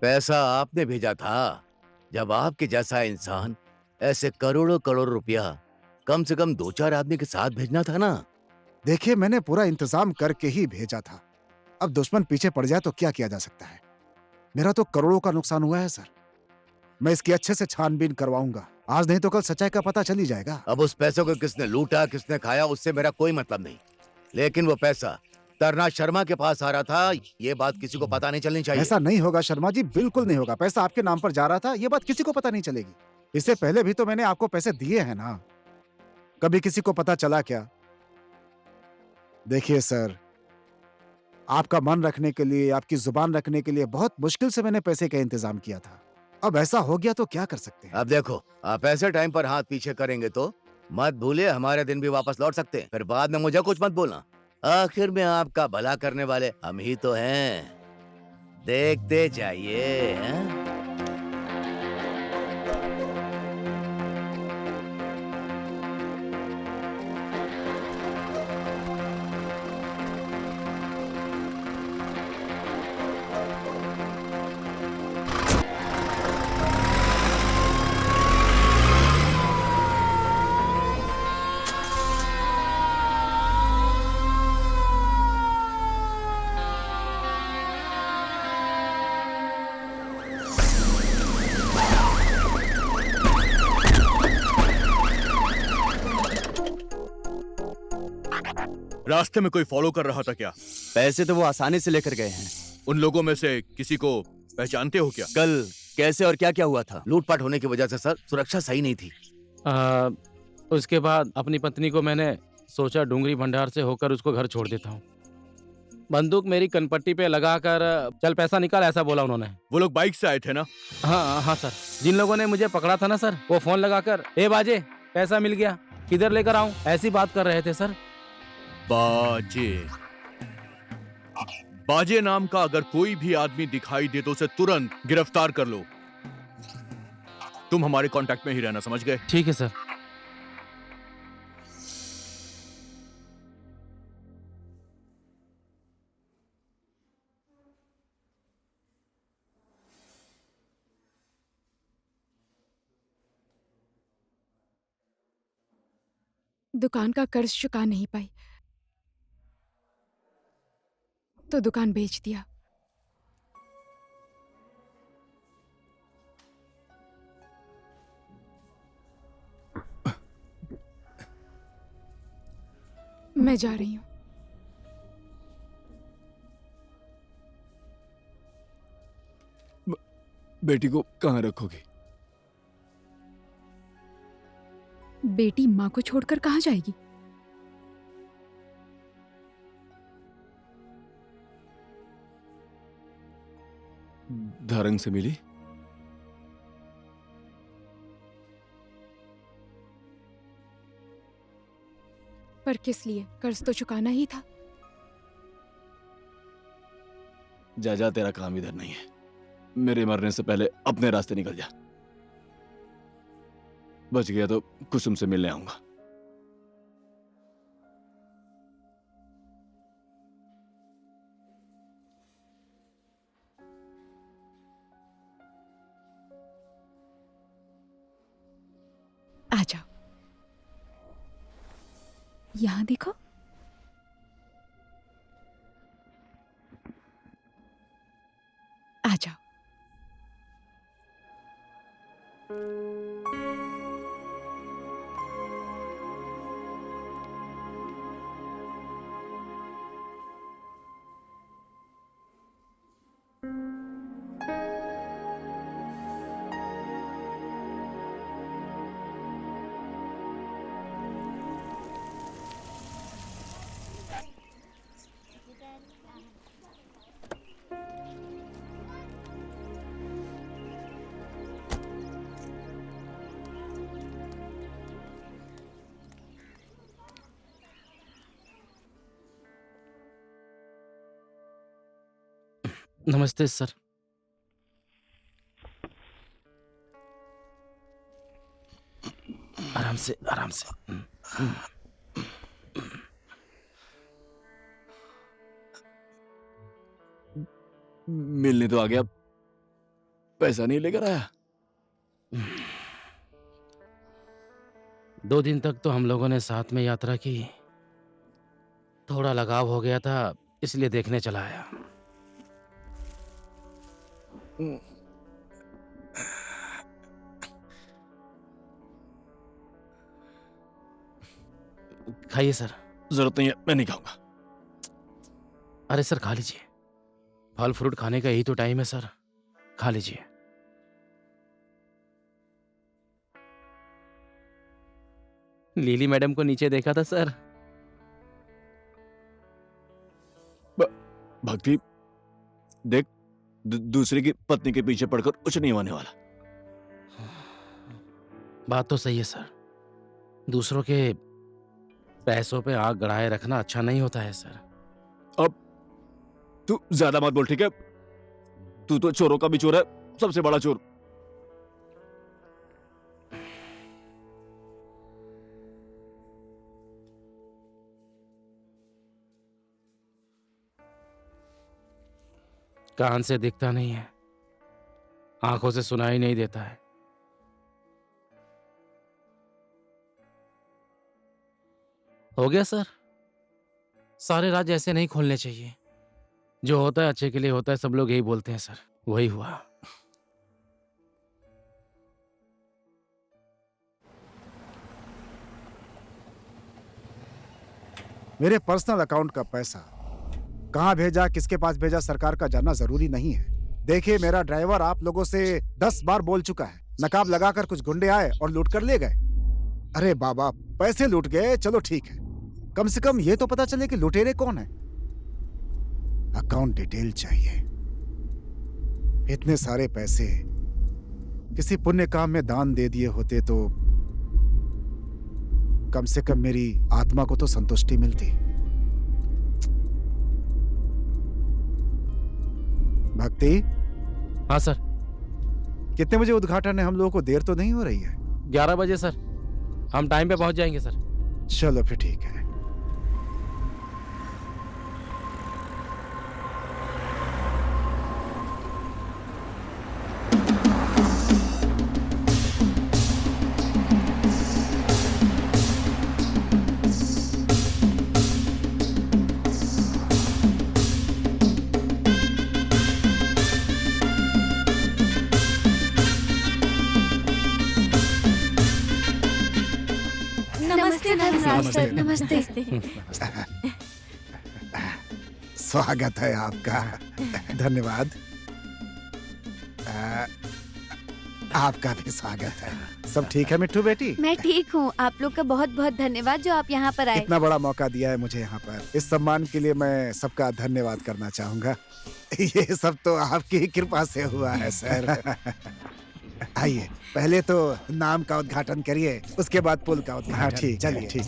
पैसा आपने भेजा था। जब आपके जैसा इंसान ऐसे करोड़ों करोड़ रुपया कम से कम 2-4 आदमी के साथ भेजना था ना। देखिए, मैंने पूरा इंतजाम करके ही भेजा था। अब दुश्मन पीछे पड़ जाए तो क्या किया जा सकता है। मेरा तो करोड़ों का नुकसान हुआ है सर। मैं इसकी अच्छे से छानबीन करवाऊंगा। आज नहीं तो कल सच्चाई का पता चल ही जाएगा। अब उस पैसों को किसने लूटा, किसने खाया, उससे मेरा कोई मतलब नहीं। लेकिन वो पैसा तरनाथ शर्मा के पास आ रहा था, ये बात किसी को पता नहीं चलनी चाहिए। ऐसा नहीं होगा शर्मा जी, बिल्कुल नहीं होगा। पैसा आपके नाम पर जा रहा था, ये बात किसी को पता नहीं चलेगी। इससे पहले भी तो मैंने आपको पैसे दिए हैं ना। कभी किसी को पता चला क्या? देखिए सर, आपका मन रखने के लिए, आपकी जुबान रखने के लिए बहुत मुश्किल से मैंने पैसे का इंतजाम किया था। अब ऐसा हो गया तो क्या कर सकते हैं। अब देखो, आप ऐसे टाइम पर हाथ पीछे करेंगे तो मत भूले हमारे दिन भी वापस लौट सकते हैं। फिर बाद में मुझे कुछ मत बोलना। आखिर में आपका भला करने वाले हम ही तो हैं। देखते जाइए। हैं? रास्ते में कोई फॉलो कर रहा था क्या? पैसे तो वो आसानी से लेकर गए हैं। उन लोगों में से किसी को पहचानते हो क्या? कल कैसे और क्या क्या हुआ था? लूटपाट होने की वजह से सर सुरक्षा सही नहीं थी। उसके बाद अपनी पत्नी को मैंने सोचा डूंगरी भंडार से होकर उसको घर छोड़ देता हूँ। बंदूक मेरी कनपट्टी पे लगाकर चल पैसा निकाल, ऐसा बोला उन्होंने। वो लोग बाइक से आए थे ना? हाँ हाँ सर, जिन लोगों ने मुझे पकड़ा था ना सर, वो फोन लगाकर ए बाजे पैसा मिल गया, किधर लेकर आऊं, ऐसी बात कर रहे थे सर। बाजे, बाजे नाम का अगर कोई भी आदमी दिखाई दे तो उसे तुरंत गिरफ्तार कर लो। तुम हमारे कांटेक्ट में ही रहना, समझ गए? ठीक है सर। दुकान का कर्ज चुका नहीं पाई तो दुकान बेच दिया। मैं जा रही हूँ। बेटी को कहाँ रखोगी? बेटी माँ को छोड़कर कहाँ जाएगी? धारंग से मिली? पर किस लिए? कर्ज तो चुकाना ही था। जा जा, तेरा काम इधर नहीं है। मेरे मरने से पहले अपने रास्ते निकल जा। बच गया तो कुसुम से मिलने आऊंगा। आ जाओ, यहां देखो। आ जाओ। नमस्ते सर। आराम से आराम से। मिलने तो आ गया, पैसा नहीं लेकर आया। 2 दिन तक तो हम लोगों ने साथ में यात्रा की, थोड़ा लगाव हो गया था, इसलिए देखने चला आया। खाइए सर। जरूरत नहीं है, मैं नहीं खाऊंगा। अरे सर खा लीजिए, फल फ्रूट खाने का यही तो टाइम है सर, खा लीजिए। लीली मैडम को नीचे देखा था सर। भक्ति देख, दूसरे की पत्नी के पीछे पड़कर कुछ नहीं होने वाला। बात तो सही है सर, दूसरों के पैसों पे आग गड़ाए रखना अच्छा नहीं होता है सर। अब तू ज्यादा मत बोल, ठीक है? तू तो चोरों का भी चोर है, सबसे बड़ा चोर। कान से दिखता नहीं है, आंखों से सुनाई नहीं देता है। हो गया सर, सारे राज ऐसे नहीं खोलने चाहिए। जो होता है अच्छे के लिए होता है, सब लोग यही बोलते हैं सर, वही हुआ। मेरे पर्सनल अकाउंट का पैसा कहाँ भेजा, किसके पास भेजा, सरकार का जानना जरूरी नहीं है। देखिए, मेरा ड्राइवर आप लोगों से 10 बार बोल चुका है। नकाब लगाकर कुछ गुंडे आए और लूट कर ले गए। अरे बाबा, पैसे लूट गए, चलो ठीक है, कम से कम ये तो पता चले कि लुटेरे कौन है। अकाउंट डिटेल चाहिए। इतने सारे पैसे किसी पुण्य काम में दान दे दिए होते तो कम से कम मेरी आत्मा को तो संतुष्टि मिलती। भक्ति। हाँ सर। कितने बजे उद्घाटन है? हम लोगों को देर तो नहीं हो रही है? 11 बजे सर, हम टाइम पे पहुंच जाएंगे सर। चलो फिर ठीक है। नमस्ते। स्वागत है आपका। धन्यवाद। आपका भी स्वागत है। सब ठीक है मिट्टू बेटी? मैं ठीक हूँ, आप लोग का बहुत बहुत धन्यवाद जो आप यहाँ पर आए। इतना बड़ा मौका दिया है मुझे यहाँ पर। इस सम्मान के लिए मैं सबका धन्यवाद करना चाहूँगा। ये सब तो आपकी कृपा से हुआ है सर। आइए, पहले तो नाम का उद्घाटन करिए, उसके बाद पुल का उद्घाटन। हाँ ठीक, चलिए ठीक।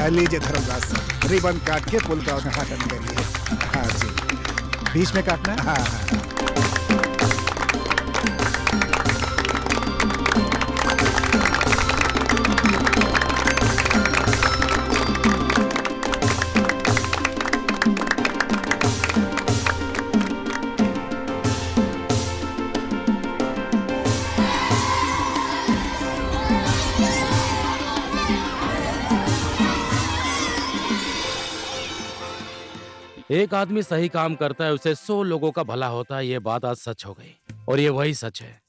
लीजिए धर्मराज सर, रिबन काट के पुल का उद्घाटन करिए। हाँ जी, बीच में काटना है। हाँ। एक आदमी सही काम करता है, उसे 100 लोगों का भला होता है। ये बात आज सच हो गई, और ये वही सच है।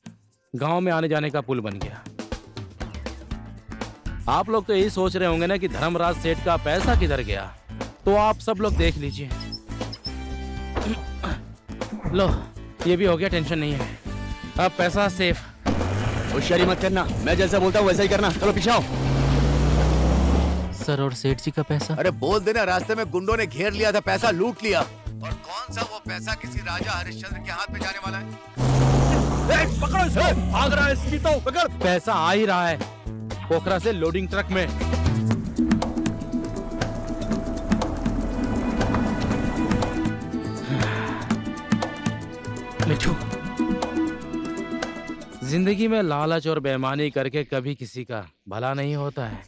गांव में आने जाने का पुल बन गया। आप लोग तो यही सोच रहे होंगे ना कि धर्मराज सेठ का पैसा किधर गया, तो आप सब लोग देख लीजिए। लो, ये भी हो गया, टेंशन नहीं है, अब पैसा सेफ। होशियारी मत करना, मैं जैसा बोलता हूँ वैसा ही करना। चलो पीछे आओ। सर, और सेठ जी का पैसा? अरे बोल देना, रास्ते में गुंडों ने घेर लिया था, पैसा लूट लिया। और कौन सा वो पैसा किसी राजा हरिश्चंद्र के हाथ में जाने वाला है? पकड़ो इसे, भाग रहा है इसकी तो पकड़। पैसा आ ही रहा है पोखरा से लोडिंग ट्रक में। मिठू, जिंदगी में लालच और बेईमानी करके कभी किसी का भला नहीं होता है।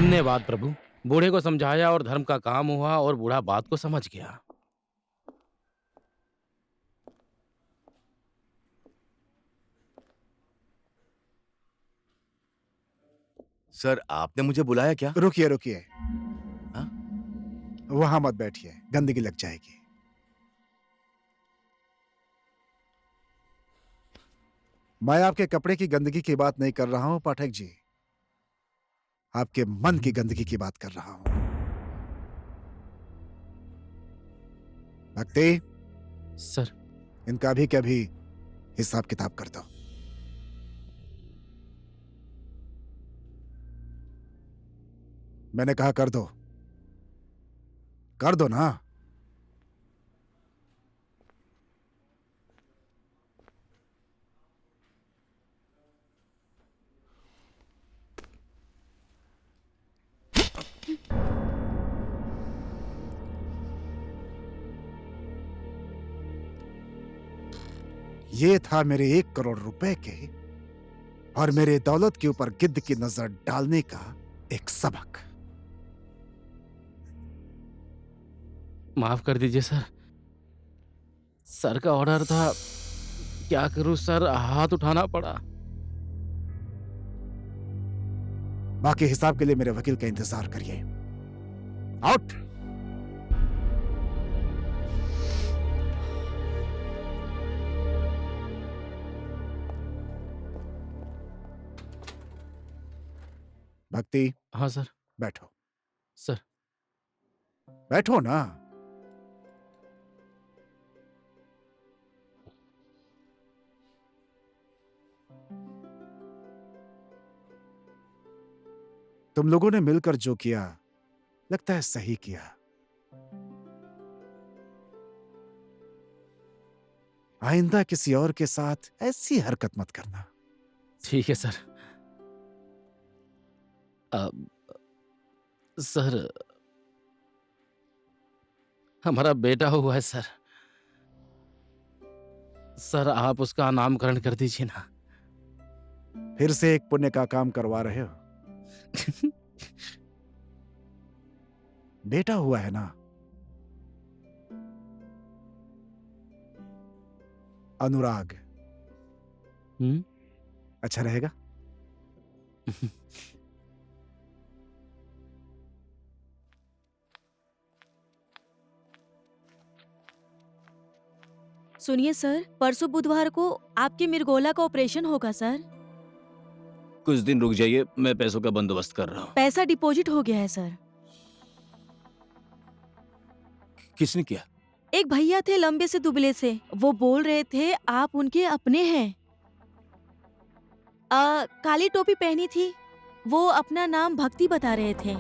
धन्यवाद प्रभु, बूढ़े को समझाया और धर्म का काम हुआ और बूढ़ा बात को समझ गया। सर, आपने मुझे बुलाया क्या? रुकिए रुकिए, हाँ? वहां मत बैठिए, गंदगी लग जाएगी। मैं आपके कपड़े की गंदगी की बात नहीं कर रहा हूं पाठक जी, आपके मन की गंदगी की बात कर रहा हूं। भक्ति सर, इनका भी कभी हिसाब किताब कर दो। मैंने कहा कर दो, कर दो ना। ये था मेरे 1 करोड़ रुपए के और मेरे दौलत के ऊपर गिद्ध की नजर डालने का एक सबक। माफ कर दीजिए सर, सर का ऑर्डर था। क्या करूं सर, हाथ उठाना पड़ा। बाकी हिसाब के लिए मेरे वकील का इंतजार करिए। आउट। भक्ति, हाँ सर। बैठो। सर, बैठो ना। तुम लोगों ने मिलकर जो किया लगता है सही किया। आइंदा किसी और के साथ ऐसी हरकत मत करना। ठीक है सर। सर, हमारा बेटा हुआ है सर। सर, आप उसका नामकरण कर दीजिए ना। फिर से एक पुण्य का काम करवा रहे हो। बेटा हुआ है ना, अनुराग। अच्छा रहेगा। सुनिए सर, परसों बुधवार को आपके मिर्गोला का ऑपरेशन होगा सर। कुछ दिन रुक जाइए, मैं पैसों का बंदोबस्त कर रहा हूँ। पैसा डिपॉजिट हो गया है सर। किसने किया? एक भैया थे लंबे से दुबले से, वो बोल रहे थे आप उनके अपने हैं। काली टोपी पहनी थी, वो अपना नाम भक्ति बता रहे थे।